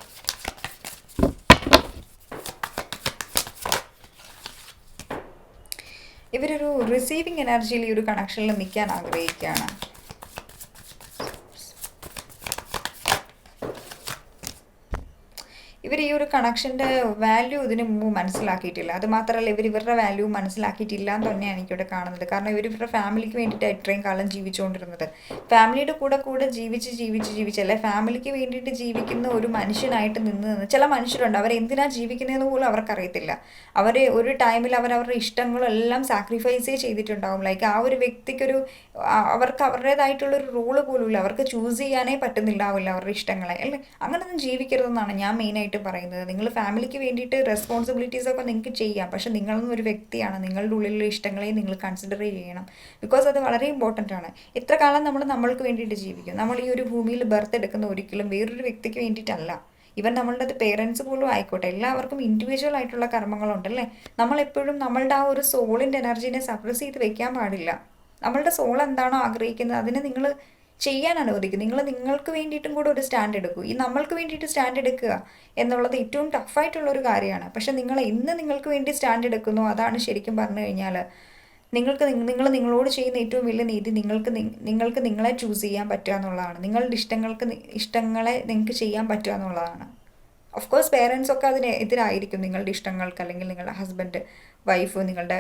ഇവരൊരു റിസീവിങ് എനർജിയിൽ ഈ ഒരു കണക്ഷനിൽ നിൽക്കാൻ ആഗ്രഹിക്കുകയാണ്. ഇവർ ഈ ഒരു കണക്ഷൻ്റെ വാല്യൂ ഇതിന് മുമ്പ് മനസ്സിലാക്കിയിട്ടില്ല. അതുമാത്രമല്ല ഇവരുടെ വാല്യൂ മനസ്സിലാക്കിയിട്ടില്ല എന്ന് തന്നെയാണ് എനിക്കിവിടെ കാണുന്നത്. കാരണം ഇവരുടെ ഫാമിലിക്ക് വേണ്ടിയിട്ട് ഇത്രയും കാലം ജീവിച്ചുകൊണ്ടിരുന്നത്, ഫാമിലിയുടെ കൂടെ ജീവിച്ച് അല്ലെ ഫാമിലിക്ക് വേണ്ടിയിട്ട് ജീവിക്കുന്ന ഒരു മനുഷ്യനായിട്ട് നിന്ന് ചില മനുഷ്യരുണ്ട്, അവരെന്തിനാണ് ജീവിക്കുന്നതെന്ന് പോലും അവർക്കറിയത്തില്ല. ഒരു ടൈമിൽ അവരവരുടെ ഇഷ്ടങ്ങളെല്ലാം സാക്രിഫൈസേ ചെയ്തിട്ടുണ്ടാവും. ലൈക്ക് ആ ഒരു വ്യക്തിക്കൊരു അവർക്ക് അവരുടേതായിട്ടുള്ളൊരു റോള് പോലും ഇല്ല, അവർക്ക് ചൂസ് ചെയ്യാനേ പറ്റുന്നില്ലാവില്ല അവരുടെ ഇഷ്ടങ്ങളെ അല്ലേ. അങ്ങനെയൊന്നും ജീവിക്കരുതെന്നാണ് ഞാൻ മെയിനായിട്ട് പറയുന്നത്. നിങ്ങൾ ഫാമിലിക്ക് വേണ്ടിയിട്ട് റെസ്പോൺസിബിലിറ്റീസൊക്കെ നിങ്ങൾക്ക് ചെയ്യാം, പക്ഷെ നിങ്ങളൊന്നും ഒരു വ്യക്തിയാണ്, നിങ്ങളുടെ ഉള്ളിലുള്ള ഇഷ്ടങ്ങളെ നിങ്ങൾ കൺസിഡർ ചെയ്യണം. ബിക്കോസ് അത് വളരെ ഇമ്പോർട്ടൻ്റ് ആണ്. എത്ര കാലം നമ്മൾക്ക് വേണ്ടിയിട്ട് ജീവിക്കും? നമ്മൾ ഈ ഒരു ഭൂമിയിൽ ബർത്ത് എടുക്കുന്ന ഒരിക്കലും വേറൊരു വ്യക്തിക്ക് വേണ്ടിയിട്ടല്ല. ഇവൻ നമ്മളുടെ അത് പേരൻസ് പോലും ആയിക്കോട്ടെ, എല്ലാവർക്കും ഇൻഡിവിജ്വൽ ആയിട്ടുള്ള കർമ്മങ്ങളുണ്ടല്ലേ. നമ്മളെപ്പോഴും നമ്മളുടെ ആ ഒരു സോളിൻ്റെ എനർജീനെ സപ്രസ് ചെയ്ത് വെക്കാൻ പാടില്ല. നമ്മളുടെ സോൾ എന്താണോ ആഗ്രഹിക്കുന്നത് അതിനെ നിങ്ങൾ ചെയ്യാൻ അനുവദിക്കും. നിങ്ങൾക്ക് വേണ്ടിയിട്ടും കൂടെ ഒരു സ്റ്റാൻഡ് എടുക്കൂ. ഈ നമ്മൾക്ക് വേണ്ടിയിട്ട് സ്റ്റാൻഡ് എടുക്കുക എന്നുള്ളത് ഏറ്റവും ടഫായിട്ടുള്ളൊരു കാര്യമാണ്. പക്ഷെ നിങ്ങൾക്ക് വേണ്ടി സ്റ്റാൻഡ് എടുക്കുന്നു, അതാണ് ശരിക്കും പറഞ്ഞു കഴിഞ്ഞാൽ നിങ്ങൾ നിങ്ങളോട് ചെയ്യുന്ന ഏറ്റവും വലിയ നീതി. നിങ്ങൾക്ക് നിങ്ങളെ ചൂസ് ചെയ്യാൻ പറ്റുക എന്നുള്ളതാണ്. നിങ്ങളുടെ ഇഷ്ടങ്ങളെ നിങ്ങൾക്ക് ചെയ്യാൻ പറ്റുക എന്നുള്ളതാണ്. ഓഫ് കോഴ്സ് പേരൻസ് ഒക്കെ അതിന് എതിരായിരിക്കും നിങ്ങളുടെ ഇഷ്ടങ്ങൾക്ക്, അല്ലെങ്കിൽ നിങ്ങളുടെ ഹസ്ബൻഡ്, വൈഫ്, നിങ്ങളുടെ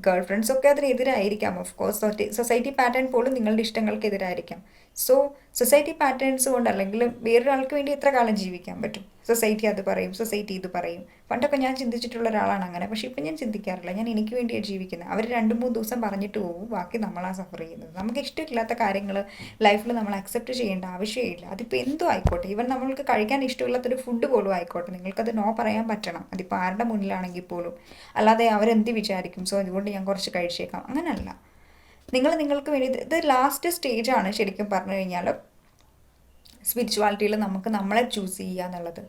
ഗേൾ ഫ്രണ്ട്സ് ഒക്കെ അതിനെതിരായിരിക്കാം. ഓഫ് കോഴ്സ് സൊസൈറ്റി പാറ്റേൺ പോലും നിങ്ങളുടെ ഇഷ്ടങ്ങൾക്ക് എതിരായിരിക്കാം. സോ സൊസൈറ്റി പാറ്റേൺസ് കൊണ്ട് അല്ലെങ്കിൽ വേറൊരാൾക്ക് വേണ്ടി എത്ര കാലം ജീവിക്കാൻ പറ്റും? സൊസൈറ്റി അത് പറയും, സൊസൈറ്റി ഇത് പറയും. പണ്ടൊക്കെ ഞാൻ ചിന്തിച്ചിട്ടുള്ള ഒരാളാണ് അങ്ങനെ, പക്ഷേ ഇപ്പം ഞാൻ ചിന്തിക്കാറില്ല. ഞാൻ എനിക്ക് വേണ്ടിയാണ് ജീവിക്കുന്നത്. അവർ 2-3 ദിവസം പറഞ്ഞിട്ട് പോകും, ബാക്കി നമ്മളാണ് സഫർ ചെയ്യുന്നത്. നമുക്ക് ഇഷ്ടമില്ലാത്ത കാര്യങ്ങൾ ലൈഫിൽ നമ്മൾ അക്സെപ്റ്റ് ചെയ്യേണ്ട ആവശ്യമില്ല. അതിപ്പോൾ എന്തോ ആയിക്കോട്ടെ, ഈവൻ നമ്മൾക്ക് കഴിക്കാൻ ഇഷ്ടമില്ലാത്തൊരു ഫുഡ് പോലും ആയിക്കോട്ടെ, നിങ്ങൾക്കത് നോ പറയാൻ പറ്റണം. അതിപ്പോൾ ആരുടെ മുന്നിലാണെങ്കിൽ പോലും. അല്ലാതെ അവരെന്ത് വിചാരിക്കും, സോ അതുകൊണ്ട് ഞാൻ കുറച്ച് കഴിച്ചേക്കാം, അങ്ങനെയല്ല. നിങ്ങൾക്ക് വേണ്ടി ഇത് ലാസ്റ്റ് സ്റ്റേജാണ് ശരിക്കും പറഞ്ഞു കഴിഞ്ഞാൽ. സ്പിരിച്വാലിറ്റിയിൽ നമുക്ക് നമ്മളെ ചൂസ് ചെയ്യുക എന്നുള്ളത്.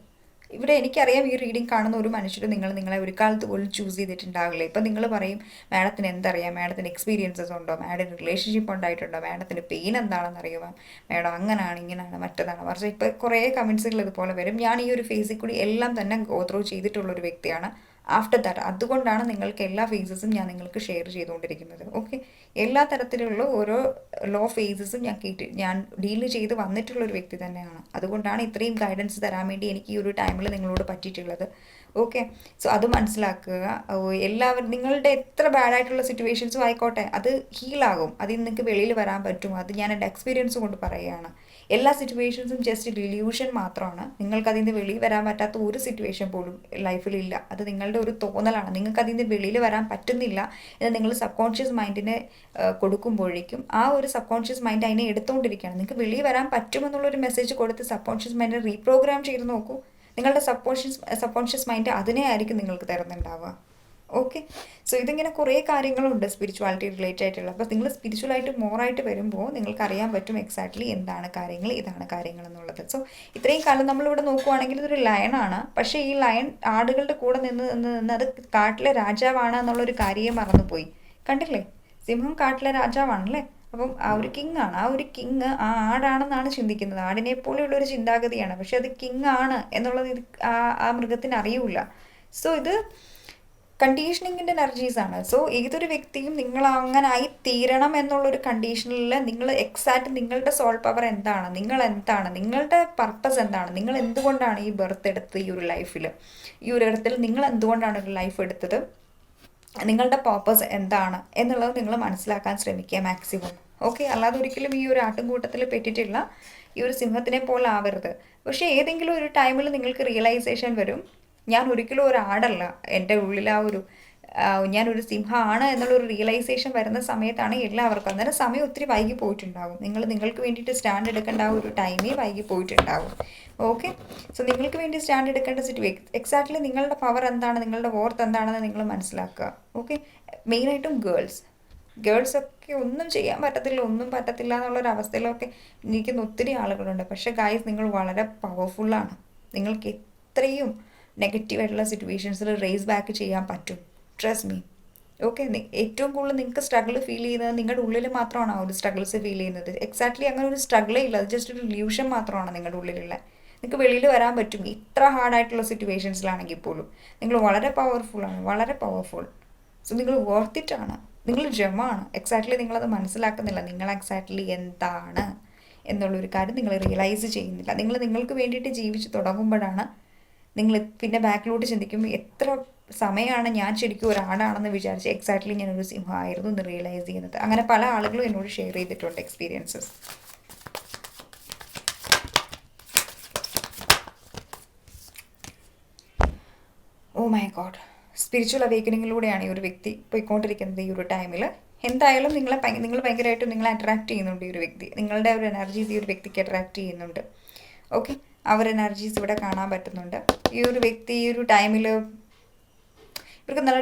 ഇവിടെ എനിക്കറിയാം ഈ റീഡിങ് കാണുന്ന ഒരു മനുഷ്യർ നിങ്ങളെ ഒരു കാലത്ത് പോലും ചൂസ് ചെയ്തിട്ടുണ്ടാവില്ല. ഇപ്പം നിങ്ങൾ പറയും മാഡത്തിന് എന്തറിയാം, മാഡത്തിന് എക്സ്പീരിയൻസസ് ഉണ്ടോ, മാഡത്തിന് റിലേഷൻഷിപ്പ് ഉണ്ടായിട്ടുണ്ടോ, മാഡത്തിന് പെയിൻ എന്താണെന്ന് അറിയുമോ, മാഡം അങ്ങനെയാണ് ഇങ്ങനെയാണ് മറ്റതാണ് പക്ഷേ ഇപ്പോൾ കുറേ കമൻസുകൾ ഇതുപോലെ വരും. ഞാൻ ഈ ഒരു ഫേസിൽ കൂടി എല്ലാം തന്നെ ഗോ ത്രൂ ചെയ്തിട്ടുള്ളൊരു വ്യക്തിയാണ്. ആഫ്റ്റർ ദാറ്റ് അതുകൊണ്ടാണ് നിങ്ങൾക്ക് എല്ലാ ഫേസസും ഞാൻ നിങ്ങൾക്ക് ഷെയർ ചെയ്തുകൊണ്ടിരിക്കുന്നത്. ഓക്കെ, എല്ലാ തരത്തിലുള്ള ഓരോ ലോ ഫേസസും ഞാൻ ഡീൽ ചെയ്ത് വന്നിട്ടുള്ള ഒരു വ്യക്തി തന്നെയാണ്. അതുകൊണ്ടാണ് ഇത്രയും ഗൈഡൻസ് തരാൻ വേണ്ടി എനിക്ക് ഈ ഒരു ടൈമിൽ നിങ്ങളോട് പറ്റിയിട്ടുള്ളത്. ഓക്കെ, സോ അത് മനസ്സിലാക്കുക. എല്ലാവരും നിങ്ങളുടെ എത്ര ബാഡായിട്ടുള്ള സിറ്റുവേഷൻസും ആയിക്കോട്ടെ, അത് ഹീലാകും, അതിൽ നിങ്ങൾക്ക് വെളിയിൽ വരാൻ പറ്റും. അത് ഞാൻ എൻ്റെ എക്സ്പീരിയൻസ് കൊണ്ട് പറയുകയാണ്. എല്ലാ സിറ്റുവേഷൻസും ജസ്റ്റ് ഡില്യൂഷൻ മാത്രമാണ്. നിങ്ങൾക്ക് അതിൽ നിന്ന് വെളിയിൽ വരാൻ പറ്റാത്ത ഒരു സിറ്റുവേഷൻ പോലും ലൈഫിലില്ല. അത് നിങ്ങളുടെ ഒരു തോന്നലാണ്. നിങ്ങൾക്ക് അതിൽ നിന്ന് വെളിയിൽ വരാൻ പറ്റുന്നില്ല എന്ന് നിങ്ങൾ സബ് കോൺഷ്യസ് മൈൻഡിനെ കൊടുക്കുമ്പോഴേക്കും ആ ഒരു സബ് കോൺഷ്യസ് മൈൻഡ് അതിനെ എടുത്തുകൊണ്ടിരിക്കുകയാണ്. നിങ്ങൾക്ക് വെളിയിൽ വരാൻ പറ്റുമെന്നുള്ളൊരു മെസ്സേജ് കൊടുത്ത് സബ് കോൺഷ്യസ് മൈൻഡിനെ റീപ്രോഗ്രാം ചെയ്ത് നോക്കൂ. നിങ്ങളുടെ സബ് കോൺഷ്യസ് മൈൻഡ് അതിനെ ആയിരിക്കും നിങ്ങൾക്ക് തരുന്നുണ്ടാവുക. ഓക്കെ, സോ ഇതിങ്ങനെ കുറേ കാര്യങ്ങളുണ്ട് സ്പിരിച്വാലിറ്റി റിലേറ്റഡ് ആയിട്ടുള്ള. അപ്പോൾ നിങ്ങൾ സ്പിരിച്വലായിട്ട് മോറായിട്ട് വരുമ്പോൾ നിങ്ങൾക്ക് അറിയാൻ പറ്റും എക്സാക്ട്ലി എന്താണ് കാര്യങ്ങൾ, ഇതാണ് കാര്യങ്ങൾ എന്നുള്ളത്. സോ ഇത്രയും കാലം നമ്മളിവിടെ നോക്കുവാണെങ്കിൽ ഇതൊരു ലയണാണ്. പക്ഷേ ഈ ലയൺ ആടുകളുടെ കൂടെ നിന്ന് അത് കാട്ടിലെ രാജാവാണ് എന്നുള്ളൊരു കാര്യമേ മറന്നുപോയി. കണ്ടില്ലേ, സിംഹം കാട്ടിലെ രാജാവാണല്ലേ. അപ്പം ആ ഒരു കിങ് ആണ്. ആ ഒരു കിങ് ആ ആടാണെന്നാണ് ചിന്തിക്കുന്നത്. ആടിനെ പോലെയുള്ളൊരു ചിന്താഗതിയാണ്. പക്ഷെ അത് കിങ് ആണ് എന്നുള്ളത് ആ മൃഗത്തിന് അറിയില്ല. സോ ഇത് കണ്ടീഷനിങ്ങിൻ്റെ എനർജീസാണ്. സോ ഏതൊരു വ്യക്തിയും നിങ്ങൾ അങ്ങനെ ആയി തീരണം എന്നുള്ളൊരു കണ്ടീഷനിൽ നിങ്ങൾ എക്സാക്റ്റ് നിങ്ങളുടെ സോൾ പവർ എന്താണ്, നിങ്ങൾ എന്താണ്, നിങ്ങളുടെ പർപ്പസ് എന്താണ്, നിങ്ങൾ എന്തുകൊണ്ടാണ് ഈ ബർത്ത് എടുത്തത്, ഈ ഒരു ലൈഫിൽ ഈ ഒരു ഇടത്തിൽ നിങ്ങൾ എന്തുകൊണ്ടാണ് ഒരു ലൈഫ് എടുത്തത്, നിങ്ങളുടെ പർപ്പസ് എന്താണ് എന്നുള്ളത് നിങ്ങൾ മനസ്സിലാക്കാൻ ശ്രമിക്കുക മാക്സിമം. ഓക്കെ, അല്ലാതെ ഒരിക്കലും ഈ ഒരു ആട്ടുംകൂട്ടത്തിൽ പെട്ടിട്ടില്ല, ഈ ഒരു സിംഹത്തിനെ പോലെ ആവരുത്. പക്ഷേ ഏതെങ്കിലും ഒരു ടൈമിൽ നിങ്ങൾക്ക് റിയലൈസേഷൻ വരും, ഞാൻ ഒരിക്കലും ഒരു ആടല്ല, എൻ്റെ ഉള്ളിൽ ഞാനൊരു സിംഹമാണ് എന്നുള്ളൊരു റിയലൈസേഷൻ വരുന്ന സമയത്താണ് എല്ലാവർക്കും. അന്നേരം സമയം ഒത്തിരി വൈകി പോയിട്ടുണ്ടാകും. നിങ്ങൾക്ക് വേണ്ടിയിട്ട് സ്റ്റാൻഡ് എടുക്കേണ്ട ആ ഒരു ടൈമേ വൈകി പോയിട്ടുണ്ടാകും. ഓക്കെ, സോ നിങ്ങൾക്ക് വേണ്ടി സ്റ്റാൻഡ് എടുക്കേണ്ട എക്സാക്ട്ലി നിങ്ങളുടെ പവർ എന്താണ്, നിങ്ങളുടെ വോർത്ത് എന്താണെന്ന് നിങ്ങൾ മനസ്സിലാക്കുക. ഓക്കെ, മെയിനായിട്ടും ഗേൾസൊക്കെ ഒന്നും ചെയ്യാൻ പറ്റത്തില്ല, ഒന്നും പറ്റത്തില്ല എന്നുള്ളൊരവസ്ഥയിലൊക്കെ ഇരിക്കുന്ന ഒത്തിരി ആളുകളുണ്ട്. പക്ഷേ ഗായ്സ്, നിങ്ങൾ വളരെ പവർഫുള്ളാണ്. നിങ്ങൾക്ക് എത്രയും നെഗറ്റീവായിട്ടുള്ള സിറ്റുവേഷൻസിൽ റേസ് ബാക്ക് ചെയ്യാൻ പറ്റും. Trust me. ഓക്കെ, ഏറ്റവും കൂടുതൽ നിങ്ങൾക്ക് സ്ട്രഗിൾ ഫീൽ ചെയ്യുന്നത് നിങ്ങളുടെ ഉള്ളിൽ മാത്രമാണ്. ആ ഒരു സ്ട്രഗിൾസ് ഫീൽ ചെയ്യുന്നത് എക്സാക്ട്ലി അങ്ങനെ ഒരു സ്ട്രഗിളേ ഇല്ല. അത് ജസ്റ്റ് ഒരു ഇല്യൂഷൻ മാത്രമാണ് നിങ്ങളുടെ ഉള്ളിലുള്ള. നിങ്ങൾക്ക് വെളിയിൽ വരാൻ പറ്റും ഇത്ര ഹാർഡായിട്ടുള്ള സിറ്റുവേഷൻസിലാണെങ്കിൽ പോലും. നിങ്ങൾ വളരെ പവർഫുള്ളാണ്, വളരെ പവർഫുൾ. സോ നിങ്ങൾ വർത്തിട്ടാണ്, നിങ്ങൾ ജമാണ്. എക്സാക്ട്ലി നിങ്ങളത് മനസ്സിലാക്കുന്നില്ല, നിങ്ങൾ എക്സാക്ട്ലി എന്താണ് എന്നുള്ളൊരു കാര്യം നിങ്ങൾ റിയലൈസ് ചെയ്യുന്നില്ല. നിങ്ങൾക്ക് വേണ്ടിയിട്ട് ജീവിച്ച് തുടങ്ങുമ്പോഴാണ് നിങ്ങൾ പിന്നെ ബാക്കിലോട്ട് ചിന്തിക്കുമ്പോൾ എത്ര സമയമാണ് ഞാൻ ശരിക്കും ഒരാടാണെന്ന് വിചാരിച്ച് എക്സാക്ട്ലി ഞാനൊരു സിംഹമായിരുന്നു എന്ന് റിയലൈസ് ചെയ്യുന്നത്. അങ്ങനെ പല ആളുകളും എന്നോട് ഷെയർ ചെയ്തിട്ടുണ്ട് experiences. Oh my God, spiritual അവേക്കനിങ്ങിലൂടെയാണ് ഈ ഒരു വ്യക്തി പോയിക്കൊണ്ടിരിക്കുന്നത്. ഈ ഒരു ടൈമിൽ എന്തായാലും നിങ്ങൾ ഭയങ്കരമായിട്ടും നിങ്ങളെ അട്രാക്ട് ചെയ്യുന്നുണ്ട് ഈ ഒരു വ്യക്തി. നിങ്ങളുടെ ഒരു എനർജീസ് ഈ ഒരു വ്യക്തിക്ക് അട്രാക്ട് ചെയ്യുന്നുണ്ട്. ഓക്കെ, അവർ എനർജീസ് ഇവിടെ കാണാൻ പറ്റുന്നുണ്ട്. ഈ ഒരു വ്യക്തി ഈ ഒരു ടൈമിൽ ഇവർക്ക് നല്ല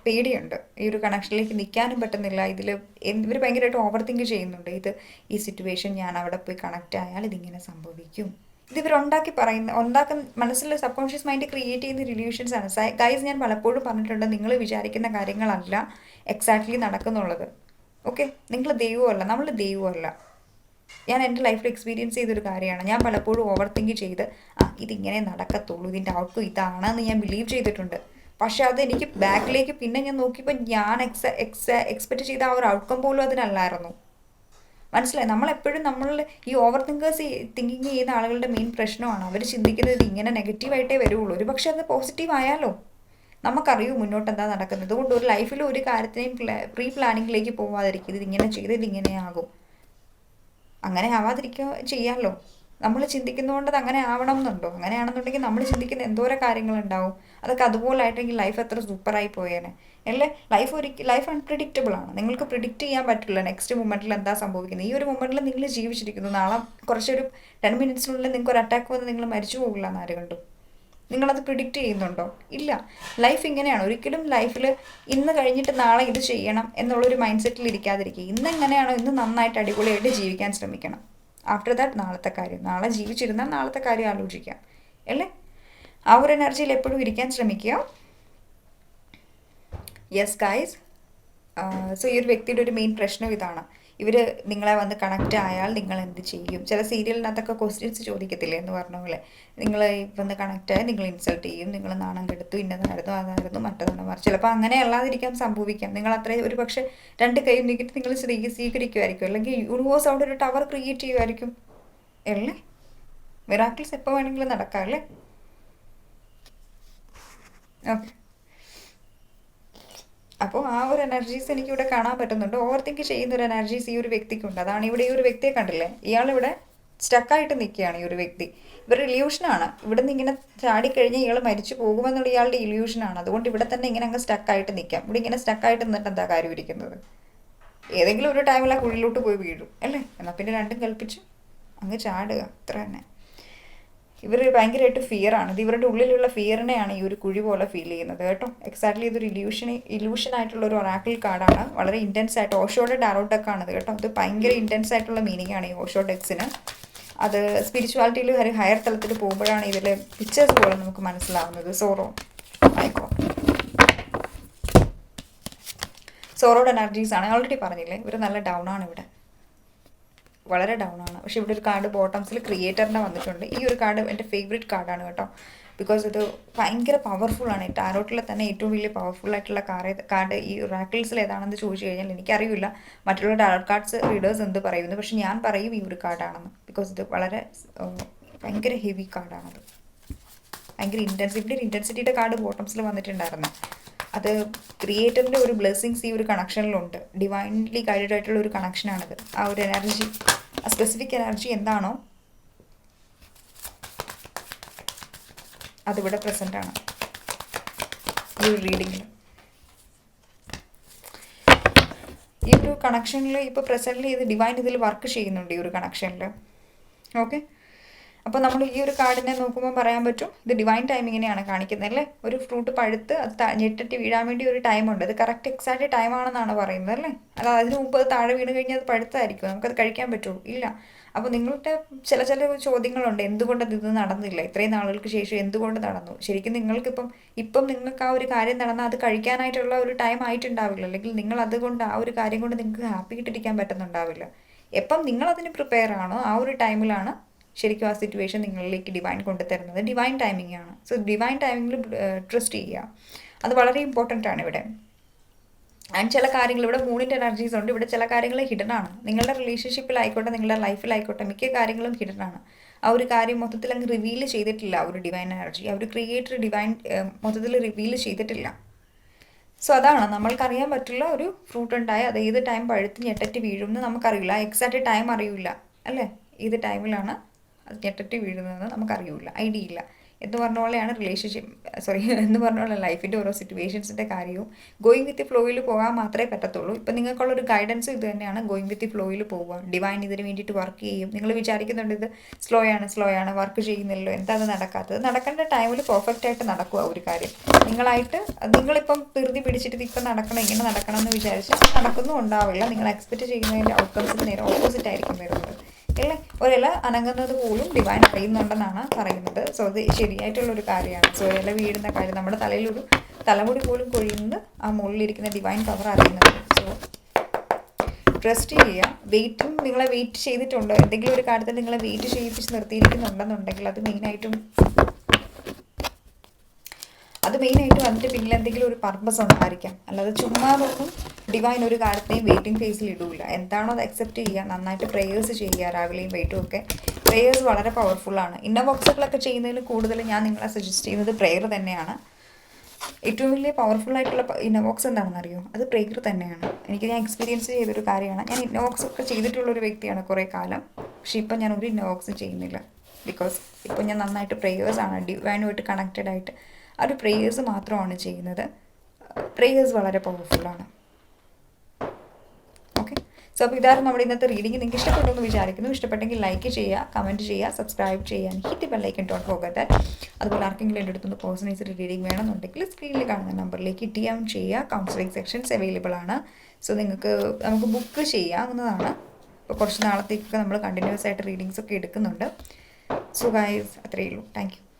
പേടിയുണ്ട്. ഈ ഒരു കണക്ഷനിലേക്ക് നിൽക്കാനും പറ്റുന്നില്ല. ഇവർ ഭയങ്കരമായിട്ട് ഓവർ തിങ്ക് ചെയ്യുന്നുണ്ട്. ഈ സിറ്റുവേഷൻ ഞാൻ അവിടെ പോയി കണക്റ്റ് ആയാൽ ഇതിങ്ങനെ സംഭവിക്കും. ഇവർ മനസ്സിൽ സബ് കോൺഷ്യസ് മൈൻഡ് ക്രിയേറ്റ് ചെയ്യുന്ന റിലേഷൻസ് ആണ്. ഗൈസ്, ഞാൻ പലപ്പോഴും പറഞ്ഞിട്ടുണ്ട്, നിങ്ങൾ വിചാരിക്കുന്ന കാര്യങ്ങളല്ല എക്സാക്ട്ലി നടക്കുന്നുള്ളത്. ഓക്കെ, നിങ്ങൾ ദൈവമല്ല, നമ്മൾ ദൈവമല്ല. ഞാൻ എൻ്റെ ലൈഫിൽ എക്സ്പീരിയൻസ് ചെയ്തൊരു കാര്യമാണ്. ഞാൻ പലപ്പോഴും ഓവർ തിങ്ക് ചെയ്ത് ഇതിങ്ങനെ നടക്കത്തുള്ളൂ, ഇതിൻ്റെ ഔട്ട്കം ഇതാണെന്ന് ഞാൻ ബിലീവ് ചെയ്തിട്ടുണ്ട്. പക്ഷെ അത് എനിക്ക് ബാക്കിലേക്ക് പിന്നെ ഞാൻ നോക്കിയപ്പോൾ ഞാൻ എക്സ്പെക്റ്റ് ചെയ്ത ആ ഒരു ഔട്ട്കം പോലും അതിനല്ലായിരുന്നു. മനസ്സിലായി? നമ്മളെപ്പോഴും ഈ ഓവർ തിങ്കിങ് ചെയ്യുന്ന ആളുകളുടെ മെയിൻ പ്രശ്നമാണ് അവർ ചിന്തിക്കുന്നത് ഇങ്ങനെ നെഗറ്റീവായിട്ടേ വരുള്ളൂ. ഒരു പക്ഷെ അത് പോസിറ്റീവ് ആയാലോ, നമുക്കറിയൂ മുന്നോട്ട് എന്താ നടക്കുന്നത്. അതുകൊണ്ട് ഒരു ലൈഫിൽ ഒരു കാര്യത്തിനെയും പ്രീ പ്ലാനിങ്ങിലേക്ക് പോവാതിരിക്കും. ഇതിങ്ങനെ ചെയ്ത് ഇതിങ്ങനെ ആകും, അങ്ങനെ ആവാതിരിക്കുക ചെയ്യാമല്ലോ. നമ്മൾ ചിന്തിക്കുന്നതുകൊണ്ട് അത് അങ്ങനെ ആവണം എന്നുണ്ടോ? അങ്ങനെയാണെന്നുണ്ടെങ്കിൽ നമ്മൾ ചിന്തിക്കുന്ന എന്തോരം കാര്യങ്ങളുണ്ടാവും. അതൊക്കെ അതുപോലായിട്ടെങ്കിൽ ലൈഫ് എത്ര സൂപ്പറായി പോയേനെ അല്ലേ. ലൈഫ് അൺപ്രഡിക്റ്റബിൾ ആണ്. നിങ്ങൾക്ക് പ്രിഡിക്റ്റ് ചെയ്യാൻ പറ്റില്ല നെക്സ്റ്റ് മൊമെൻറ്റിൽ എന്താ സംഭവിക്കുന്നത്. ഈ ഒരു മൊമെൻറ്റിൽ നിങ്ങൾ ജീവിച്ചിരിക്കുന്നു, നാളെ കുറച്ചൊരു 10 മിനിറ്റ്സിനുള്ളിൽ നിങ്ങൾക്ക് ഒരു അറ്റാക്ക് വന്ന് നിങ്ങൾ മരിച്ചു പോകില്ല എന്ന് ആര് കണ്ടു? നിങ്ങളത് പ്രിഡിക്റ്റ് ചെയ്യുന്നുണ്ടോ? ഇല്ല. ലൈഫ് ഇങ്ങനെയാണ്. ഒരിക്കലും ലൈഫിൽ ഇന്ന് കഴിഞ്ഞിട്ട് നാളെ ഇത് ചെയ്യണം എന്നുള്ളൊരു മൈൻഡ് സെറ്റിൽ ഇരിക്കാതിരിക്കുക. ഇന്ന് എങ്ങനെയാണോ ഇന്ന് നന്നായിട്ട് അടിപൊളിയായിട്ട് ജീവിക്കാൻ ശ്രമിക്കണം. ആഫ്റ്റർ ദാറ്റ് നാളത്തെ കാര്യം, നാളെ ജീവിച്ചിരുന്നാൽ നാളത്തെ കാര്യം ആലോചിക്കാം അല്ലേ. ആ ഒരു എനർജിയിൽ എപ്പോഴും ഇരിക്കാൻ ശ്രമിക്കുക. Yes guys. സോ ഈ ഒരു വ്യക്തിയുടെ ഒരു മെയിൻ പ്രശ്നം ഇതാണ്. ഇവർ നിങ്ങളെ വന്ന് കണക്റ്റ് ആയാൽ നിങ്ങൾ എന്ത് ചെയ്യും? ചില സീരിയലിനകത്തൊക്കെ ക്വസ്റ്റ്യൻസ് ചോദിക്കത്തില്ലേ എന്ന് പറഞ്ഞ പോലെ, നിങ്ങൾ വന്ന് കണക്റ്റ് ആയാൽ നിങ്ങൾ ഇൻസൾട്ട് ചെയ്യും, നിങ്ങൾ നാണം കെടുത്തു, ഇന്നതായിരുന്നു അതായിരുന്നു മറ്റതാണ് മറിച്ച്. ചിലപ്പോൾ അങ്ങനെ അല്ലാതിരിക്കാൻ സംഭവിക്കാം. നിങ്ങൾ അത്രയും ഒരു പക്ഷേ 2 കൈ നീക്കിയിട്ട് നിങ്ങൾ സ്വീകരിക്കുമായിരിക്കും, അല്ലെങ്കിൽ യൂണിവേഴ്സ് അവിടെ ഒരു ടവർ ക്രിയേറ്റ് ചെയ്യുമായിരിക്കും അല്ലേ. മിറാക്കിൾസ് എപ്പോൾ വേണമെങ്കിലും നടക്കാം അല്ലേ. ഓക്കെ, അപ്പോൾ ആ ഒരു എനർജീസ് എനിക്കിവിടെ കാണാൻ പറ്റുന്നുണ്ട്. ഓവർ തിങ്ക് ചെയ്യുന്ന ഒരു എനർജീസ് ഈ ഒരു വ്യക്തിക്കുണ്ട്. അതാണ് ഇവിടെ ഈ ഒരു വ്യക്തിയെ കണ്ടില്ലേ, ഇയാളിവിടെ സ്റ്റക്കായിട്ട് നിൽക്കുകയാണ് ഈ ഒരു വ്യക്തി. ഇവരുടെ ഇല്യൂഷനാണ്. ഇവിടെ നിന്ന് ഇങ്ങനെ ചാടിക്കഴിഞ്ഞാൽ ഇയാൾ മരിച്ചു പോകുമെന്നുള്ള ഇയാളുടെ ഇല്യൂഷനാണ്. അതുകൊണ്ട് ഇവിടെ തന്നെ ഇങ്ങനെ അങ്ങ് സ്റ്റക്കായിട്ട് നിൽക്കാം. ഇവിടെ ഇങ്ങനെ സ്റ്റക്കായിട്ട് നിന്നിട്ട് എന്താ കാര്യം ഇരിക്കുന്നത്? ഏതെങ്കിലും ഒരു ടൈമിൽ ആ കുഴിയിലോട്ട് പോയി വീഴും അല്ലേ. എന്നാൽ പിന്നെ രണ്ടും കൽപ്പിച്ച് അങ്ങ് ചാടുക, അത്ര തന്നെ. ഇവർ ഭയങ്കരമായിട്ട് ഫിയറാണ്. ഇത് ഇവരുടെ ഉള്ളിലുള്ള ഫിയറിനെയാണ് ഈ ഒരു കുഴി പോലെ ഫീൽ ചെയ്യുന്നത് കേട്ടോ. എക്സാക്ട്ലി ഇതൊരു ഇല്യൂഷൻ ആയിട്ടുള്ള ഒരു ഒറാക്കിൾ കാർഡാണ്. വളരെ ഇൻറ്റൻസ് ആയിട്ട് ഓഷോയുടെ ടാരോ ഡെക്കാണിത് കേട്ടോ. ഇത് ഭയങ്കര ഇൻറ്റൻസ് ആയിട്ടുള്ള മീനിങ് ആണ് ഈ ഓഷോ ഡെക്സിന്. അത് സ്പിരിച്വാലിറ്റിയിൽ ഒരു ഹയർ തലത്തിൽ പോകുമ്പോഴാണ് ഇതിലെ പിക്ചേഴ്സ് പോലെ നമുക്ക് മനസ്സിലാവുന്നത്. സോറോഡ് എനർജീസ് ആണ്. ഓൾറെഡി പറഞ്ഞില്ലേ, ഇവർ നല്ല ഡൗൺ ആണ്, ഇവിടെ വളരെ ഡൗൺ ആണ്. പക്ഷെ ഇവിടെ ഒരു കാർഡ് ബോട്ടംസിൽ ക്രിയേറ്ററിനെ വന്നിട്ടുണ്ട്. ഈ ഒരു കാർഡ് എൻ്റെ ഫേവറേറ്റ് കാർഡാണ് കേട്ടോ. ബിക്കോസ് ഇത് ഭയങ്കര പവർഫുള്ളാണ്. ടാരോട്ടിലെ തന്നെ ഏറ്റവും വലിയ പവർഫുൾ ആയിട്ടുള്ള കാർഡ് ഈ റാക്കിൾസിൽ ഏതാണെന്ന് ചോദിച്ചു കഴിഞ്ഞാൽ എനിക്കറിയില്ല മറ്റുള്ള ടാരോട്ട് കാർഡ്സ് റീഡേഴ്സ് എന്ത് പറയുന്നു. പക്ഷെ ഞാൻ പറയും ഈ ഒരു കാർഡാണെന്ന്. ബിക്കോസ് ഇത് വളരെ ഭയങ്കര ഹെവി കാർഡാണത്. ഭയങ്കര ഇൻറ്റൻസിറ്റി, ഇൻറ്റൻസിറ്റിയുടെ കാർഡ് ബോട്ടംസിൽ വന്നിട്ടുണ്ടായിരുന്നു. അത് ക്രിയേറ്ററിൻ്റെ ഒരു ബ്ലെസ്സിങ്സ് ഈ ഒരു കണക്ഷനിലുണ്ട്. ഡിവൈൻലി ഗൈഡഡ് ആയിട്ടുള്ള ഒരു കണക്ഷനാണിത്. ആ ഒരു എനർജി, ആ സ്പെസിഫിക് എനർജി എന്താണോ അതിവിടെ പ്രസൻ്റ് ആണ് ഈ ഒരു റീഡിങ്ങിൽ. ഈ ഒരു കണക്ഷനിൽ ഇപ്പോൾ പ്രസൻ്റ്ലി ഇത് ഡിവൈൻ ഇതിൽ വർക്ക് ചെയ്യുന്നുണ്ട് ഈ ഒരു കണക്ഷനിൽ. ഓക്കെ, അപ്പോൾ നമ്മൾ ഈ ഒരു കാർഡിനെ നോക്കുമ്പോൾ പറയാൻ പറ്റും ഇത് ഡിവൈൻ ടൈമിങ്ങിനെയാണ് കാണിക്കുന്നത് അല്ലേ. ഒരു ഫ്രൂട്ട് പഴുത്ത് അത് ഞെട്ടിട്ട് വീഴാൻ വേണ്ടി ഒരു ടൈമുണ്ട്. അത് കറക്റ്റ് എക്സാക്റ്റ് ടൈമാണെന്നാണ് പറയുന്നത് അല്ലേ. അല്ല, അതിന് മുമ്പ് അത് താഴെ വീണ് കഴിഞ്ഞാൽ അത് പഴുത്തായിരിക്കും, നമുക്കത് കഴിക്കാൻ പറ്റുമോ? ഇല്ല. അപ്പോൾ നിങ്ങളുടെ ചില ചോദ്യങ്ങളുണ്ട്. എന്തുകൊണ്ട് ഇത് നടന്നില്ല? ഇത്രയും നാളുകൾക്ക് ശേഷം എന്തുകൊണ്ട് നടന്നു? ശരിക്കും ഇപ്പം നിങ്ങൾക്ക് ആ ഒരു കാര്യം നടന്നാൽ അത് കഴിക്കാനായിട്ടുള്ള ഒരു ടൈം ആയിട്ടുണ്ടാവില്ല. അല്ലെങ്കിൽ നിങ്ങൾ അതുകൊണ്ട് ആ ഒരു കാര്യം കൊണ്ട് നിങ്ങൾക്ക് ഹാപ്പി ആയിട്ടിരിക്കാൻ പറ്റുന്നുണ്ടാവില്ല. എപ്പം നിങ്ങളതിന് പ്രിപ്പയർ ആണോ ആ ഒരു ടൈമിലാണ് ശരിക്കും ആ സിറ്റുവേഷൻ നിങ്ങളിലേക്ക് ഡിവൈൻ കൊണ്ടുതരുന്നത്. ഡിവൈൻ ടൈമിംഗ് ആണ്. സോ ഡിവൈൻ ടൈമിങ്ങിൽ ട്രസ്റ്റ് ചെയ്യുക, അത് വളരെ ഇമ്പോർട്ടൻ്റ് ആണ് ഇവിടെ. ആൻഡ് ചില കാര്യങ്ങൾ ഇവിടെ മൂണിൻ്റെ എനർജീസ് ഉണ്ട്. ഇവിടെ ചില കാര്യങ്ങൾ ഹിഡൻ ആണ്. നിങ്ങളുടെ റിലേഷൻഷിപ്പിലായിക്കോട്ടെ, നിങ്ങളുടെ ലൈഫിലായിക്കോട്ടെ, മിക്ക കാര്യങ്ങളും ഹിഡൻ ആണ്. ആ ഒരു കാര്യം മൊത്തത്തിൽ അങ്ങ് റിവീൽ ചെയ്തിട്ടില്ല. ആ ഒരു ഡിവൈൻ എനർജി, ആ ഒരു ക്രിയേറ്റർ മൊത്തത്തിൽ റിവീൽ ചെയ്തിട്ടില്ല. സോ അതാണ് നമ്മൾക്കറിയാൻ പറ്റുള്ള ഒരു ഫ്രൂട്ട് ഉണ്ടായി അത് ഏത് ടൈം പഴുത്ത് ഞെട്ടറ്റ് വീഴുമെന്ന് നമുക്കറിയില്ല. എക്സാക്റ്റ് ടൈം അറിയില്ല അല്ലേ, ഏത് ടൈമിലാണ് അത് ഞെട്ടറ്റ് വീഴുന്നതെന്ന് നമുക്കറിയില്ല, ഐഡിയ ഇല്ല. എന്ന് പറഞ്ഞ പോലെയാണ് എന്ന് പറഞ്ഞ പോലെ ലൈഫിൻ്റെ ഓരോ സിറ്റുവേഷൻസിൻ്റെ കാര്യവും ഗോയിങ് വിത്ത് ഫ്ലോയിൽ പോകാൻ മാത്രമേ പറ്റത്തുള്ളൂ. ഇപ്പം നിങ്ങൾക്കുള്ളൊരു ഗൈഡൻസ് ഇത് തന്നെയാണ്, ഗോയിങ് വിത്ത് ഫ്ലോയിൽ പോവുക. ഡിവൈൻ ഇതിന് വേണ്ടിയിട്ട് വർക്ക് ചെയ്യും. നിങ്ങൾ വിചാരിക്കുന്നുണ്ട് ഇത് സ്ലോ ആണ്, വർക്ക് ചെയ്യുന്നില്ലല്ലോ, എന്താ അത് നടക്കാത്തത്? നടക്കേണ്ട ടൈമിൽ പെർഫെക്റ്റ് ആയിട്ട് നടക്കുക ഒരു കാര്യം. നിങ്ങളിപ്പം ധൃതി പിടിച്ചിട്ട് ഇപ്പം നടക്കണം, ഇങ്ങനെ നടക്കണം എന്ന് വിചാരിച്ചാൽ നടക്കൊന്നും ഉണ്ടാവില്ല. നിങ്ങൾ എക്സ്പെക്റ്റ് ചെയ്യുന്നതിൻ്റെ ഔട്ട്കംസിന് നേരെ ഓപ്പോസിറ്റ് ആയിരിക്കും വരുന്നത് അല്ലേ. ഒരില അനങ്ങുന്നത് പോലും ഡിവൈൻ അറിയുന്നുണ്ടെന്നാണ് പറയുന്നത്. സോ അത് ശരിയായിട്ടുള്ളൊരു കാര്യമാണ്. സോ ഇല വീഴുന്ന കാര്യം, നമ്മുടെ തലയിലൊരു തലമുടി പോലും കൊഴിയുന്നത് ആ മുകളിലിരിക്കുന്ന ഡിവൈൻ പവർ അറിയുന്നത്. സോ ട്രസ്റ്റ് ചെയ്യുക. നിങ്ങളെ വെയിറ്റ് ചെയ്തിട്ടുണ്ടോ? എന്തെങ്കിലും ഒരു കാര്യത്തിൽ നിങ്ങളെ വെയിറ്റ് ചെയ്യിപ്പിച്ച് നിർത്തിയിരിക്കുന്നുണ്ടെന്നുണ്ടെങ്കിൽ അത് മെയിനായിട്ടും അതിൻ്റെ പിന്നിൽ എന്തെങ്കിലും ഒരു പർപ്പസ് ഉണ്ടായിരിക്കാം. അല്ലാതെ ചുമ്മാതൊന്നും ഡിവൈൻ ഒരു കാര്യത്തെയും വെയിറ്റിംഗ് ഫേസിൽ ഇടില്ല. എന്താണോ അത് അക്സെപ്റ്റ് ചെയ്യുക, നന്നായിട്ട് പ്രേയേഴ്സ് ചെയ്യുക. രാവിലെയും വൈകിട്ടും ഒക്കെ പ്രേയേഴ്സ് വളരെ പവർഫുള്ളാണ്. ഇന്നർ ബോക്സുകളൊക്കെ ചെയ്യുന്നതിൽ കൂടുതൽ ഞാൻ നിങ്ങളെ സജസ്റ്റ് ചെയ്യുന്നത് പ്രെയർ തന്നെയാണ്. ഏറ്റവും വലിയ പവർഫുള്ളായിട്ടുള്ള ഇന്നർ ബോക്സ് എന്താണെന്ന് അറിയോ? അത് പ്രെയർ തന്നെയാണ്. ഞാൻ എക്സ്പീരിയൻസ് ചെയ്തൊരു കാര്യമാണ്. ഞാൻ ഇന്നർ ബോക്സ് ഒക്കെ ചെയ്തിട്ടുള്ളൊരു വ്യക്തിയാണ് കുറേ കാലം. പക്ഷേ ഇപ്പം ഞാൻ ഒരു ഇന്നർ ബോക്സും ചെയ്യുന്നില്ല. ബിക്കോസ് ഇപ്പം ഞാൻ നന്നായിട്ട് പ്രേയേഴ്സാണ്, ഡിവൈനുമായിട്ട് കണക്റ്റഡ് ആയിട്ട് ആ ഒരു പ്രേയേഴ്സ് മാത്രമാണ് ചെയ്യുന്നത്. പ്രേയേഴ്സ് വളരെ പവർഫുള്ളാണ്. ഓക്കെ, സോ അപ്പോൾ ഇതായിരുന്നു നമ്മുടെ ഇന്നത്തെ റീഡിംഗ്. നിങ്ങൾക്ക് ഇഷ്ടപ്പെട്ടെന്ന് വിചാരിക്കുന്നു. ഇഷ്ടപ്പെട്ടെങ്കിൽ ലൈക്ക് ചെയ്യുക, കമൻറ്റ് ചെയ്യുക, സബ്സ്ക്രൈബ് ചെയ്യാൻ hit bell icon don't forget that. അതുപോലെ ആർക്കെങ്കിലും എൻ്റെ അടുത്തുനിന്ന് പേഴ്സണലൈസ്ഡ് റീഡിംഗ് വേണമെന്നുണ്ടെങ്കിൽ സ്ക്രീനിൽ കാണുന്ന നമ്പറിലേക്ക് DM ചെയ്യുക. കൗൺസിലിംഗ് സെക്ഷൻസ് അവൈലബിൾ ആണ്. സോ നമുക്ക് ബുക്ക് ചെയ്യാവുന്നതാണ്. ഇപ്പോൾ കുറച്ച് നാളത്തേക്കൊക്കെ നമ്മൾ കണ്ടിന്യൂസ് ആയിട്ട് റീഡിങ്സ് ഒക്കെ എടുക്കുന്നുണ്ട്. സോ ഗൈസ്, അത്രയേ ഉള്ളൂ. Thank you.